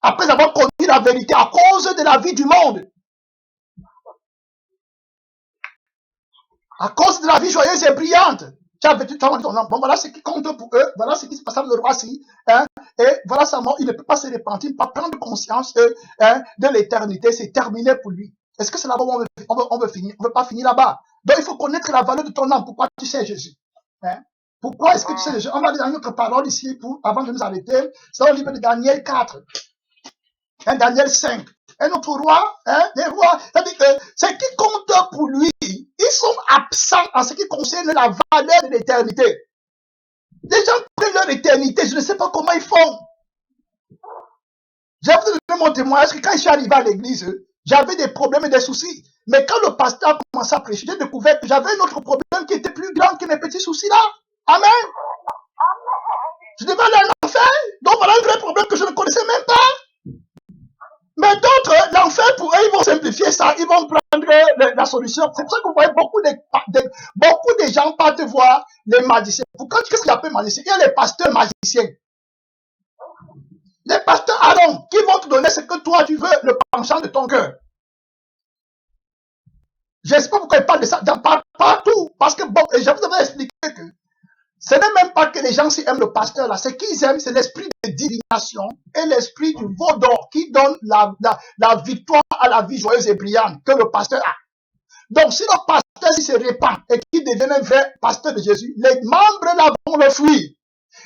Après avoir connu la vérité à cause de la vie du monde. À cause de la vie joyeuse et brillante. Tu as vêtu ton âme. Bon, voilà ce qui compte pour eux. Voilà ce qui se passe avec le roi-ci. Hein? Et voilà sa mort. Il ne peut pas se repentir, pas prendre conscience de l'éternité. C'est terminé pour lui. Est-ce que c'est là-bas où on veut finir? On ne veut pas finir là-bas. Donc, il faut connaître la valeur de ton âme. Pourquoi tu sais Jésus? Hein? Pourquoi est-ce que tu sais Jésus? On va lire dans notre parole ici, avant de nous arrêter. C'est dans le livre de Daniel 4. Hein, Daniel 5. Un autre roi, hein, des rois, c'est-à-dire que ce qui compte pour lui, ils sont absents en ce qui concerne la valeur de l'éternité. Les gens prennent leur éternité, je ne sais pas comment ils font. J'ai vous donner mon témoignage que quand je suis arrivé à l'église, j'avais des problèmes et des soucis. Mais quand le pasteur a commencé à prêcher, j'ai découvert que j'avais un autre problème qui était plus grand que mes petits soucis là. Amen. Je devais aller en enfer. Donc voilà un vrai problème que je ne connaissais même pas. Mais d'autres, l'enfer, pour eux, ils vont simplifier ça, ils vont prendre la solution. C'est pour ça que vous voyez beaucoup de gens partent voir les magiciens. Pourquoi qu'est-ce qu'il appelle magicien? Il y a les pasteurs magiciens. Les pasteurs Aaron, qui vont te donner ce que toi tu veux, le penchant de ton cœur. Je ne sais pas pourquoi ils parlent de ça partout. Parce que bon, je vous avais expliqué que ce n'est même pas que les gens s'y aiment le pasteur là. Ce qu'ils aiment, c'est l'esprit de divination et l'esprit du veau d'or qui donne la victoire à la vie joyeuse et brillante que le pasteur a. Donc, si le pasteur se répand et qu'il devient un vrai pasteur de Jésus, les membres là vont le fuir.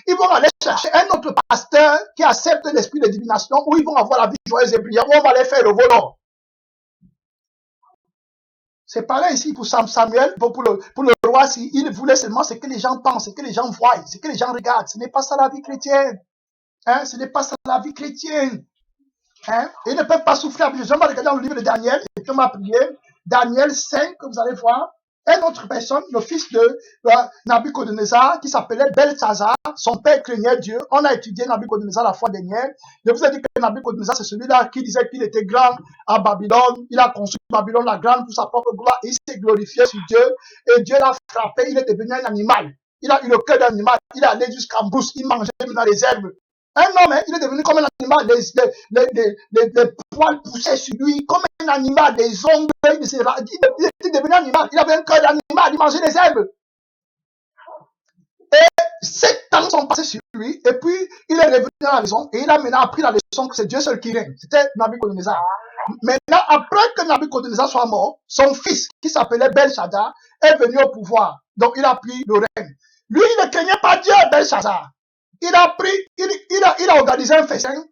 Ils vont aller chercher un autre pasteur qui accepte l'esprit de divination où ils vont avoir la vie joyeuse et brillante, où on va les faire le volant. C'est pareil ici pour Samuel, pour le roi, il voulait seulement ce que les gens pensent, ce que les gens voient, ce que les gens regardent. Ce n'est pas ça la vie chrétienne. Hein? Ce n'est pas ça la vie chrétienne. Hein? Ils ne peuvent pas souffrir. Je vais regarder dans le livre de Daniel, et puis on va prier. Daniel 5, vous allez voir. Une autre personne, le fils de Nabuchodonosor, qui s'appelait Belshazzar, son père craignait Dieu. On a étudié Nabuchodonosor la fois dernière. Je vous ai dit que Nabuchodonosor, c'est celui-là qui disait qu'il était grand à Babylone. Il a construit Babylone la grande pour sa propre gloire. Il s'est glorifié sur Dieu. Et Dieu l'a frappé. Il est devenu un animal. Il a eu le cœur d'un animal. Il est allé jusqu'à brousse. Il mangeait dans les herbes. Un homme, hein, il est devenu comme un animal, les poils poussaient sur lui, comme un animal, des ongles, il était devenu un animal, il avait un cœur d'animal, il mangeait des herbes. Et 7 ans sont passés sur lui, et puis il est revenu à la maison, et il a maintenant appris la leçon que c'est Dieu seul qui règne. C'était Nabuchodonosor. Maintenant, après que Nabuchodonosor soit mort, son fils, qui s'appelait Belshazzar, est venu au pouvoir. Donc il a pris le règne. Lui, il ne craignait pas Dieu, Belshazzar. Il a organisé un festin.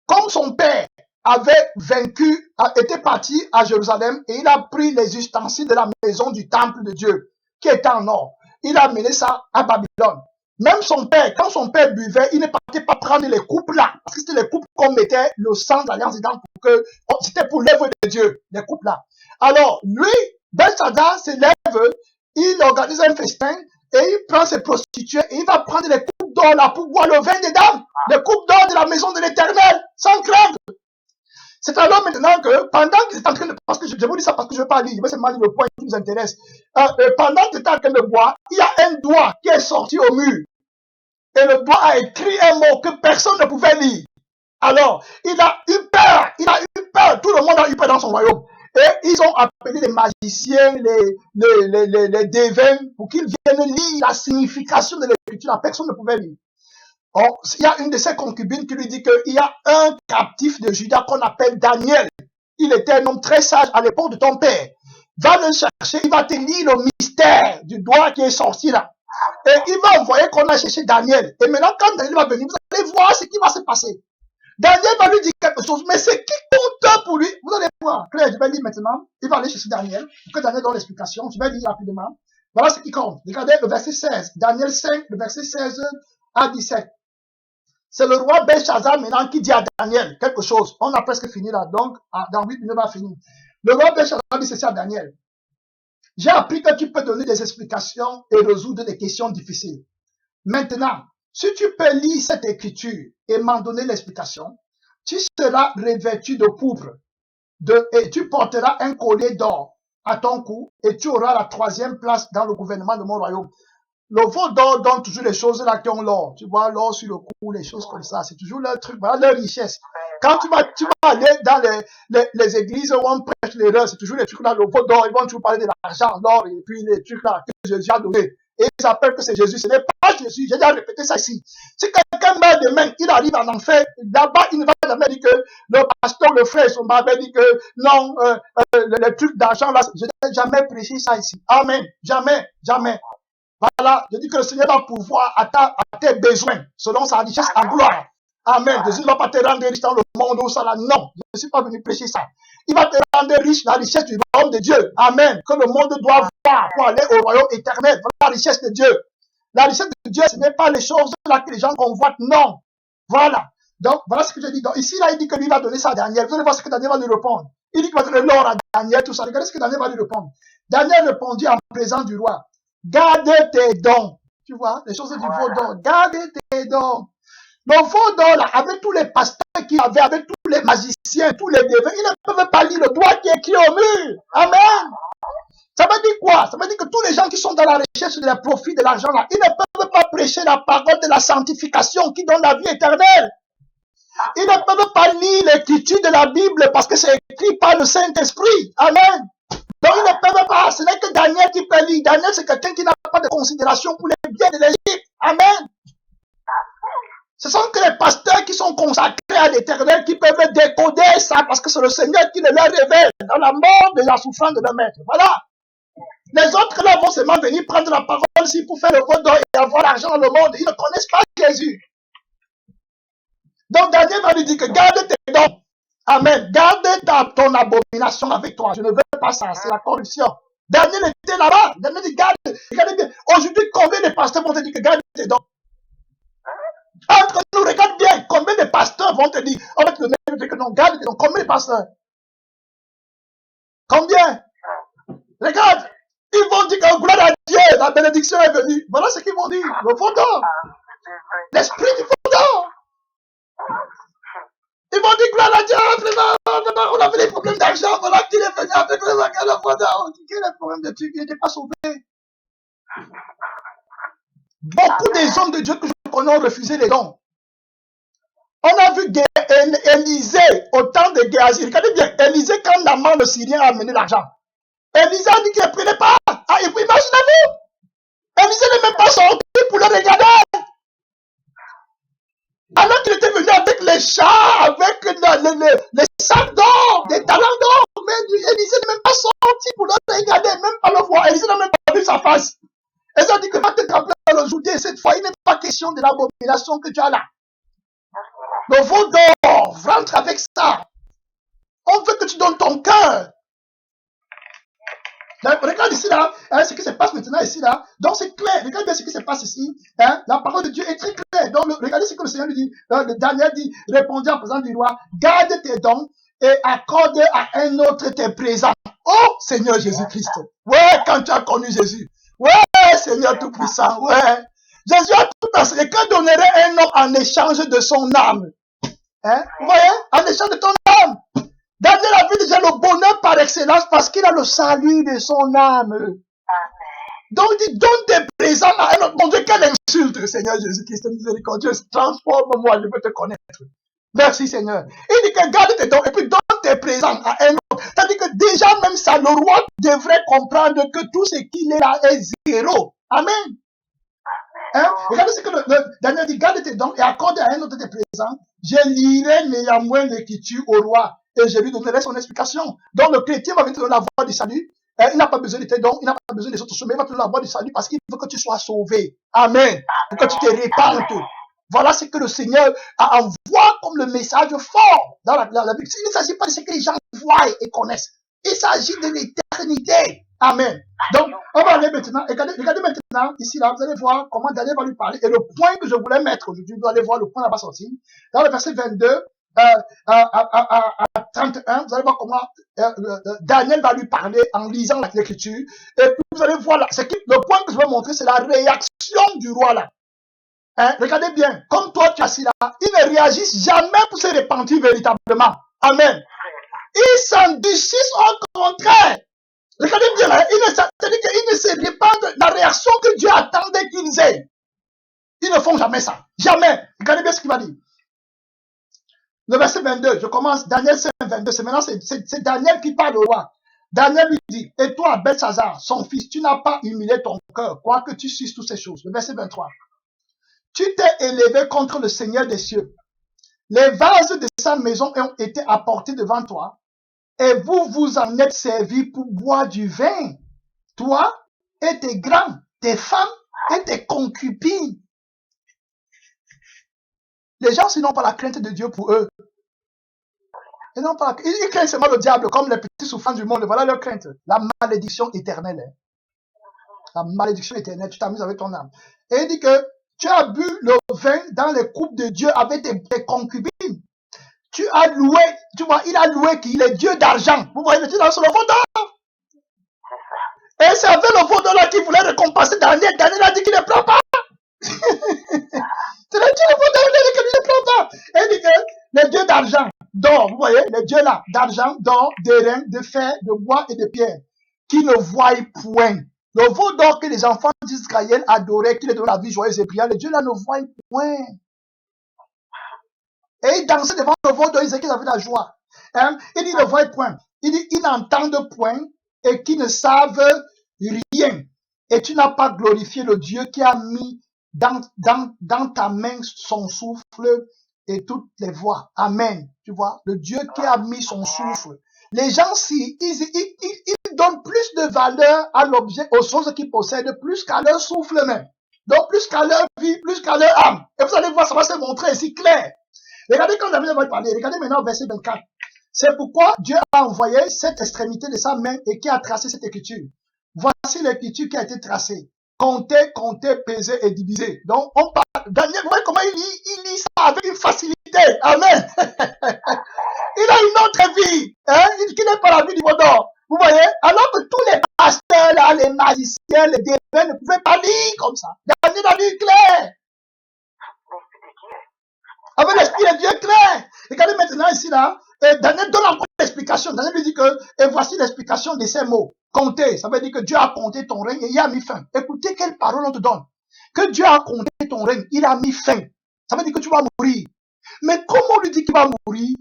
Comme son père avait vaincu, était parti à Jérusalem et il a pris les ustensiles de la maison du temple de Dieu, qui était en or. Il a amené ça à Babylone. Même son père, quand son père buvait, il ne partait pas prendre les coupes là, parce que c'était les coupes qu'on mettait le sang de l'alliance dedans pour que, c'était pour l'œuvre de Dieu, les coupes là. Alors, lui, Belshazzar se lève, il organise un festin, et il prend ses prostituées et il va prendre les coupes d'or là pour boire le vin des dames, les coupes d'or de la maison de l'Éternel, sans crainte. C'est alors maintenant que, pendant qu'il est en train de, parce que je vous dis ça parce que je ne veux pas lire, je vais seulement lire le point qui nous intéresse. Pendant qu'il est en train de boire, il y a un doigt qui est sorti au mur. Et le doigt a écrit un mot que personne ne pouvait lire. Alors, il a eu peur, tout le monde a eu peur dans son royaume. Et ils ont appelé les magiciens, les devins, pour qu'ils viennent lire la signification de l'écriture. Personne ne pouvait lire. Or, il y a une de ses concubines qui lui dit qu'il y a un captif de Juda qu'on appelle Daniel. Il était un homme très sage à l'époque de ton père. Va le chercher, il va te lire le mystère du doigt qui est sorti là. Et il va envoyer qu'on a cherché Daniel. Et maintenant, quand Daniel va venir, vous allez voir ce qui va se passer. Daniel va lui dire quelque chose, mais ce qui compte pour lui, vous allez voir. Claire, je vais lire maintenant. Il va aller chercher Daniel, pour que Daniel donne l'explication. Je vais lire rapidement. Voilà ce qui compte. Regardez le verset 16. Daniel 5, le verset 16 à 17. C'est le roi Belshazzar maintenant qui dit à Daniel quelque chose. On a presque fini là, donc dans 8 minutes on va finir. Le roi Belshazzar dit ceci à Daniel. J'ai appris que tu peux donner des explications et résoudre des questions difficiles. Maintenant, si tu peux lire cette écriture et m'en donner l'explication, tu seras revêtu de pourpre et tu porteras un collier d'or à ton cou et tu auras la 3e place dans le gouvernement de mon royaume. Le veau d'or donne toujours les choses là qui ont l'or. Tu vois, l'or sur le cou, les choses comme ça. C'est toujours leur truc, voilà leur richesse. Quand tu vas aller dans les églises où on prêche les rêves, c'est toujours les trucs là, le veau d'or, ils vont toujours parler de l'argent, l'or, et puis les trucs là que Jésus a donné. Et ils appellent que c'est Jésus. Ce n'est pas Jésus. J'ai déjà répété ça ici. Si quelqu'un meurt demain, il arrive en enfer, là-bas, il ne va jamais dire que le pasteur, le frère, son mari dit que non, les trucs d'argent là, je n'ai jamais prêché ça ici. Amen. Jamais, jamais. Voilà, je dis que le Seigneur va pouvoir à tes besoins, selon sa richesse en gloire. Amen. Jésus ne va pas te rendre riche dans le monde où ça là. Non, je ne suis pas venu prêcher ça. Il va te rendre riche la richesse du royaume de Dieu. Amen. Que le monde doit voir pour aller au royaume éternel. Voilà la richesse de Dieu. La richesse de Dieu, ce n'est pas les choses là que les gens convoitent. Non. Voilà. Donc, voilà ce que je dis. Donc, ici, là, il dit que lui va donner ça à Daniel. Vous allez voir ce que Daniel va lui répondre. Il dit qu'il va donner l'or à Daniel, tout ça. Regardez ce que Daniel va lui répondre. Daniel répondit en présence du roi. Garde tes dons. Tu vois, les choses du veau d'or. Garde tes dons. Le veau d'or, là, avec tous les pasteurs qu'il avait, avec tous les magiciens, tous les devins, ils ne peuvent pas lire le doigt qui est écrit au mur. Amen. Ça veut dire quoi? Ça veut dire que tous les gens qui sont dans la recherche de la profit de l'argent, là, ils ne peuvent pas prêcher la parole de la sanctification qui donne la vie éternelle. Ils ne peuvent pas lire l'écriture de la Bible parce que c'est écrit par le Saint-Esprit. Amen. Donc ils ne peuvent pas. Ce n'est que Daniel qui peut lire. Daniel, c'est quelqu'un qui n'a pas de considération pour les biens de l'Égypte. Amen. Ce sont que les pasteurs qui sont consacrés à l'Éternel qui peuvent décoder ça parce que c'est le Seigneur qui le leur révèle dans la mort de la souffrance de leur maître. Voilà. Les autres là vont seulement venir prendre la parole ici pour faire le veau d'or et avoir l'argent dans le monde. Ils ne connaissent pas Jésus. Donc Daniel va lui dire que garde tes dons. Amen. Garde ton abomination avec toi. Je ne veux pas ça. C'est la corruption. Daniel était là-bas. Daniel dit garde. Regardez bien. Aujourd'hui, combien de pasteurs vont te dire que garde tes dons? Entre nous, regarde bien. Combien de pasteurs vont te dire, on va te donner que non, garde tes dons. Combien de pasteurs? Combien? Regarde. Ils vont dire que gloire à Dieu, la bénédiction est venue. Voilà ce qu'ils vont dire. Le veau d'or. L'esprit du veau d'or. Ils vont dire gloire à Dieu. On avait des problèmes d'argent. Voilà qu'il est venu avec le veau d'or. Quel est le problème de Dieu qui n'était pas sauvé? Beaucoup des hommes de Dieu que je connais ont refusé les dons. On a vu Élisée au temps de Géasi. Regardez bien, Élisée, quand Naman le Syrien a amené l'argent, Élisée a dit qu'il ne prenait pas. Ah, imaginez-vous, Élisée n'est même pas sorti pour le regarder. Alors qu'il était venu avec les chats, avec les sacs d'or, des talents d'or. Mais Élisée n'est même pas sorti pour le regarder, même pas le voir. Élisée n'a même pas vu sa face. Élisée a dit que va te trembler dans le jour. Cette fois, il n'est pas question de l'abomination que tu as là. Le veau d'or, rentre avec ça. On veut que tu donnes ton cœur. Regarde ici là, hein, ce qui se passe maintenant ici là. Donc c'est clair. Regarde bien ce qui se passe ici. Hein, la parole de Dieu est très claire. Donc regardez ce que le Seigneur lui dit. Le Daniel dit, répondit en présence du roi, garde tes dons et accorde à un autre tes présents. Oh Seigneur Jésus-Christ. Ouais, quand tu as connu Jésus. Ouais, Seigneur Tout-Puissant. Ouais. Jésus a tout enseigné. Que donnerait un homme en échange de son âme? Hein? Vous voyez? En échange de ton âme. Daniel a vu déjà le bonheur par excellence parce qu'il a le salut de son âme. Donc il dit, donne tes présents à un autre. Mon Dieu, quelle insulte, Seigneur Jésus-Christ, miséricordieux. Transforme-moi, je veux te connaître. Merci Seigneur. Il dit que garde tes dons et puis donne tes présents à un autre. C'est-à-dire que déjà même ça, le roi devrait comprendre que tout ce qu'il est là est zéro. Amen. Hein? Regardez ce que Daniel dit, garde tes dons et accorde à un autre tes présents. Je lirai néanmoins l'écriture au roi et je lui donnerai son explication. Donc le chrétien va venir te donner la voie du salut. Il n'a pas besoin de tes dons, il n'a pas besoin des autres choses, mais il va te donner la voie du salut parce qu'il veut que tu sois sauvé. Amen. Pour que tu te répandes. Voilà ce que le Seigneur envoie comme le message fort dans la Bible. Il ne s'agit pas de ce que les gens voient et connaissent. Il s'agit de l'éternité. Amen. Donc, on va aller maintenant. Regardez maintenant, ici, là, vous allez voir comment Daniel va lui parler. Et le point que je voulais mettre aujourd'hui, vous allez voir le point là-bas sorti. Dans le verset 22 à 31, vous allez voir comment Daniel va lui parler en lisant l'écriture. Et puis, vous allez voir là. Le point que je veux montrer, c'est la réaction du roi là. Hein? Regardez bien, comme toi tu as assis là, ils ne réagissent jamais pour se repentir véritablement. Amen. Ils s'endurcissent au contraire. Regardez bien, hein? C'est-à-dire qu'ils ne se répandent la réaction que Dieu attendait qu'ils aient. Ils ne font jamais ça. Jamais. Regardez bien ce qu'il va dire. Le verset 22, je commence, Daniel 5, 22, c'est maintenant, c'est Daniel qui parle au roi. Daniel lui dit, et toi, Belshazzar, son fils, tu n'as pas humilié ton cœur, quoique tu suives toutes ces choses. Le verset 23. Tu t'es élevé contre le Seigneur des cieux. Les vases de sa maison ont été apportés devant toi, et vous vous en êtes servis pour boire du vin, toi et tes grands, tes femmes et tes concubines. Les gens, s'ils n'ont pas la crainte de Dieu pour eux, ils craignent seulement le diable comme les petits souffrants du monde. Voilà leur crainte. La malédiction éternelle. La malédiction éternelle. Tu t'amuses avec ton âme. Et il dit que tu as bu le vin dans les coupes de Dieu avec tes concubines. Tu as loué, tu vois, il a loué qui? Les dieux d'argent. Vous voyez le titre dans le veau d'or. Et c'est avec le veau d'or là qui voulait récompenser Daniel. Daniel a dit qu'il ne prend pas. C'est le Dieu le veau d'or, il a dit qu'il ne prend pas. Et il dit que les dieux d'argent, d'or, vous voyez, les dieux là, d'argent, d'or, d'airain, de fer, de bois et de pierre, qui ne voient point. Le veau d'or que les enfants d'Israël adoraient, qui les donnait la vie joyeuse et brillante, les dieux là ne voient point. Et ils dansaient devant le veau d'or, ils avaient la joie. Hein? Il dit ne voient point. Il dit ils n'entendent point et qui ne savent rien. Et tu n'as pas glorifié le Dieu qui a mis dans ta main son souffle et toutes les voix. Amen. Tu vois, le Dieu qui a mis son souffle. Les gens, ils donnent plus de valeur à l'objet, aux choses qu'ils possèdent, plus qu'à leur souffle même. Donc, plus qu'à leur vie, plus qu'à leur âme. Et vous allez voir, ça va se montrer ici clair. Regardez quand David va parler. Regardez maintenant verset 24. C'est pourquoi Dieu a envoyé cette extrémité de sa main et qui a tracé cette écriture. Voici l'écriture qui a été tracée. Compter, compter, peser et diviser. Donc, on parle. Daniel, vous voyez comment il lit ça avec une facilité. Amen. Il a une autre vie. Hein? Qui n'est pas la vie du veau d'or. Vous voyez? Alors que tous les pasteurs, là, les magiciens, les démons ne pouvaient pas lire comme ça. Daniel a lu clair. Avec l'esprit de Dieu clair. Regardez maintenant ici, là. Et Daniel donne encore l'explication. Daniel lui dit que, et voici l'explication de ces mots. Compter, ça veut dire que Dieu a compté ton règne et il a mis fin. Écoutez quelle parole on te donne. Que Dieu a compté ton règne, il a mis fin. Ça veut dire que tu vas mourir. Mais comment on lui dit qu'il va mourir?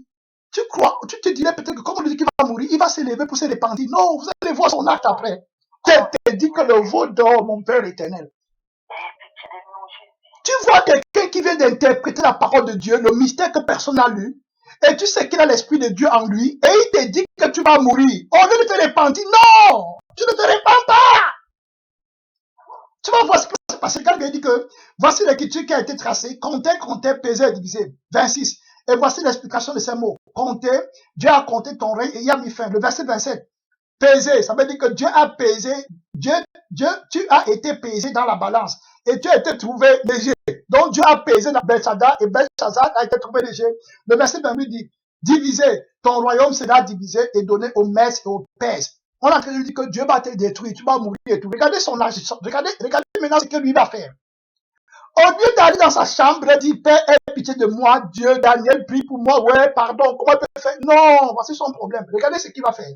Tu crois, tu te dirais peut-être que comme on lui dit qu'il va mourir, il va s'élever pour se repentir. Non, vous allez voir son acte après. Je te dis que le veau d'or, mon Père éternel. Tu vois quelqu'un qui vient d'interpréter la parole de Dieu, le mystère que personne n'a lu, et tu sais qu'il a l'esprit de Dieu en lui, et il te dit que tu vas mourir. Au lieu de te repentir, non, tu ne te repens pas. Tu vas voir ce qui va se passer. Quand il dit que voici l'écriture qui a été tracée, compter, compter, peser et diviser. 26. Et voici l'explication de ces mots. Compter, Dieu a compté ton règne et il a mis fin. Le verset 27. Peser, ça veut dire que Dieu a pesé, tu as été pesé dans la balance et tu as été trouvé léger. Donc Dieu a pesé dans Belshazzar et Belshazzar a été trouvé léger. Le verset 28 dit, divisé, ton royaume sera divisé et donné aux Mèdes et aux Perses. On est en train de lui dire que Dieu va te détruire, tu vas mourir et tout. Regardez son âge, regardez maintenant ce que lui va faire. Au lieu d'aller dans sa chambre et dire, Père, aie pitié de moi, Dieu, Daniel, prie pour moi, ouais, pardon, comment il peut faire? Non, voici son problème. Regardez ce qu'il va faire.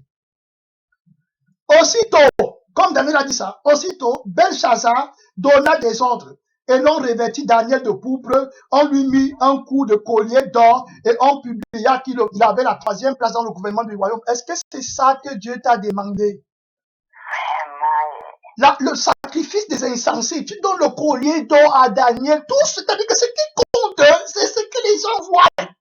Aussitôt, comme Daniel a dit ça, aussitôt, Belshazzar donna des ordres et l'on revêtit Daniel de pourpre, on lui mit un coup de collier d'or et on publia qu'il avait la 3e place dans le gouvernement du royaume. Est-ce que c'est ça que Dieu t'a demandé? Le sacrifice des insensés, tu donnes le collier d'or à Daniel, tout, c'est-à-dire que ce qui compte, c'est ce que les gens voient.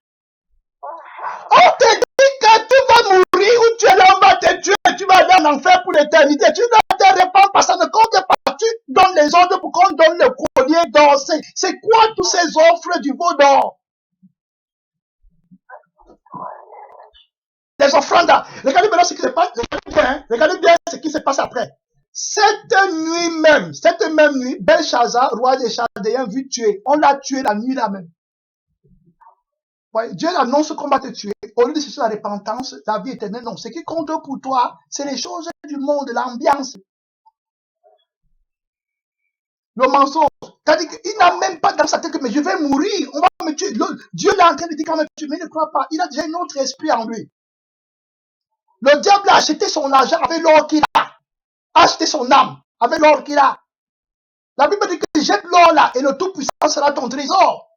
On te dit que tu vas mourir ou tu es là, on va te tuer, tu vas aller en enfer pour l'éternité. Tu ne te répands pas, ça ne compte pas. Tu donnes les ordres pour qu'on donne le collier d'or. C'est quoi tous ces offres du veau d'or? Les offrandes. Regardez maintenant ce qui se passe. Regardez bien ce qui se passe après. Cette même nuit, Belshazzar, roi des Chaldéens, vu tuer. On l'a tué la nuit là même. Ouais, Dieu annonce qu'on va te tuer. Au lieu de chercher la repentance, la vie éternelle, non. Ce qui compte pour toi, c'est les choses du monde, l'ambiance. Le mensonge. C'est-à-dire qu'il n'a même pas dans sa tête que mais je vais mourir, on va me tuer. Dieu l'a en train de dire qu'on va me tuer, mais il ne croit pas. Il a déjà un autre esprit en lui. Le diable a acheté son argent avec l'or qu'il a. Acheté son âme avec l'or qu'il a. La Bible dit que jette l'or là et le Tout-Puissant sera ton trésor.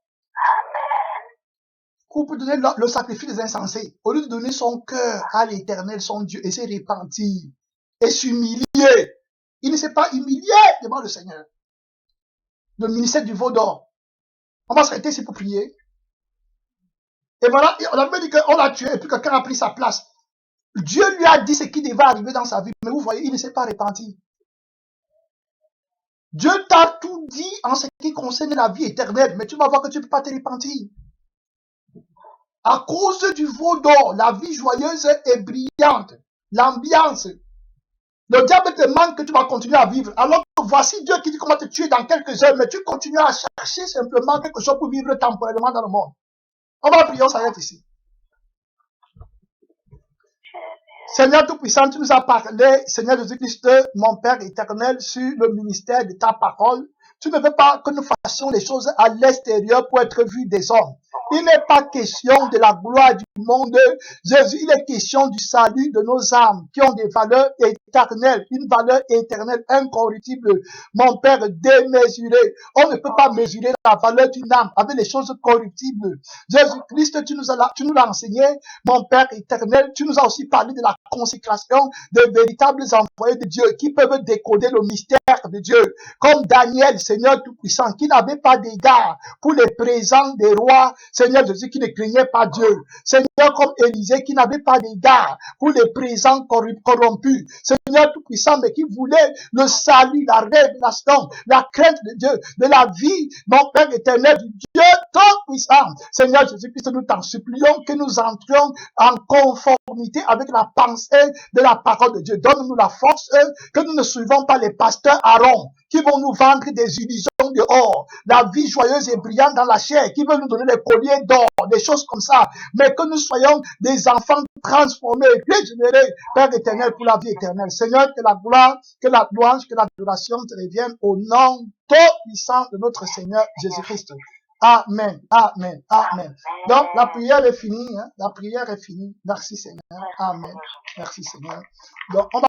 pour donner le sacrifice des insensés, au lieu de donner son cœur à l'Éternel, son Dieu, et se repentir, et s'humilier. Il ne s'est pas humilié devant le Seigneur. Le ministère du veau d'or. On va s'arrêter ici pour prier. Et voilà, on a même dit qu'on l'a tué, et puis quelqu'un a pris sa place. Dieu lui a dit ce qui devait arriver dans sa vie, mais vous voyez, il ne s'est pas repenti. Dieu t'a tout dit en ce qui concerne la vie éternelle, mais tu vas voir que tu ne peux pas te repentir. À cause du veau d'or, la vie joyeuse et brillante, l'ambiance, le diable te demande que tu vas continuer à vivre. Alors que voici Dieu qui dit comment te tuer dans quelques heures, mais tu continues à chercher simplement quelque chose pour vivre temporairement dans le monde. On va prier, on s'arrête ici. Seigneur Tout-Puissant, tu nous as parlé, Seigneur Jésus-Christ, mon Père éternel, sur le ministère de ta parole. Tu ne veux pas que nous fassions les choses à l'extérieur pour être vus des hommes. Il n'est pas question de la gloire du monde, Jésus, il est question du salut de nos âmes qui ont des valeurs éternelles, une valeur éternelle, incorruptible. Mon Père démesuré, on ne peut pas mesurer la valeur d'une âme avec les choses corruptibles. Jésus-Christ, tu nous l'as enseigné, mon Père éternel, tu nous as aussi parlé de la consécration des véritables envoyés de Dieu qui peuvent décoder le mystère de Dieu, comme Daniel, Seigneur Tout-Puissant, qui n'avait pas d'égard pour les présents des rois, Seigneur Jésus, qui ne craignait pas Dieu. Seigneur, comme Élisée, qui n'avait pas d'égard pour les présents corrompus. Seigneur Tout-Puissant, mais qui voulait le salut, la révélation, la crainte de Dieu, de la vie, mon Père éternel, du Dieu Tout-Puissant. Seigneur Jésus-Christ, nous t'en supplions que nous entrions en conformité avec la pensée de la parole de Dieu. Donne-nous la force que nous ne suivons pas les pasteurs Aaron qui vont nous vendre des illusions dehors, la vie joyeuse et brillante dans la chair, qui veulent nous donner des colliers d'or, des choses comme ça, mais que nous soyons des enfants transformés, régénérés, Père éternel, pour la vie éternelle. Seigneur, que la gloire, que la louange, que l'adoration te reviennent au nom tout puissant de notre Seigneur Jésus-Christ. Amen, amen, amen. Donc, la prière est finie, hein? La prière est finie. Merci Seigneur. Amen. Merci Seigneur. Donc, on va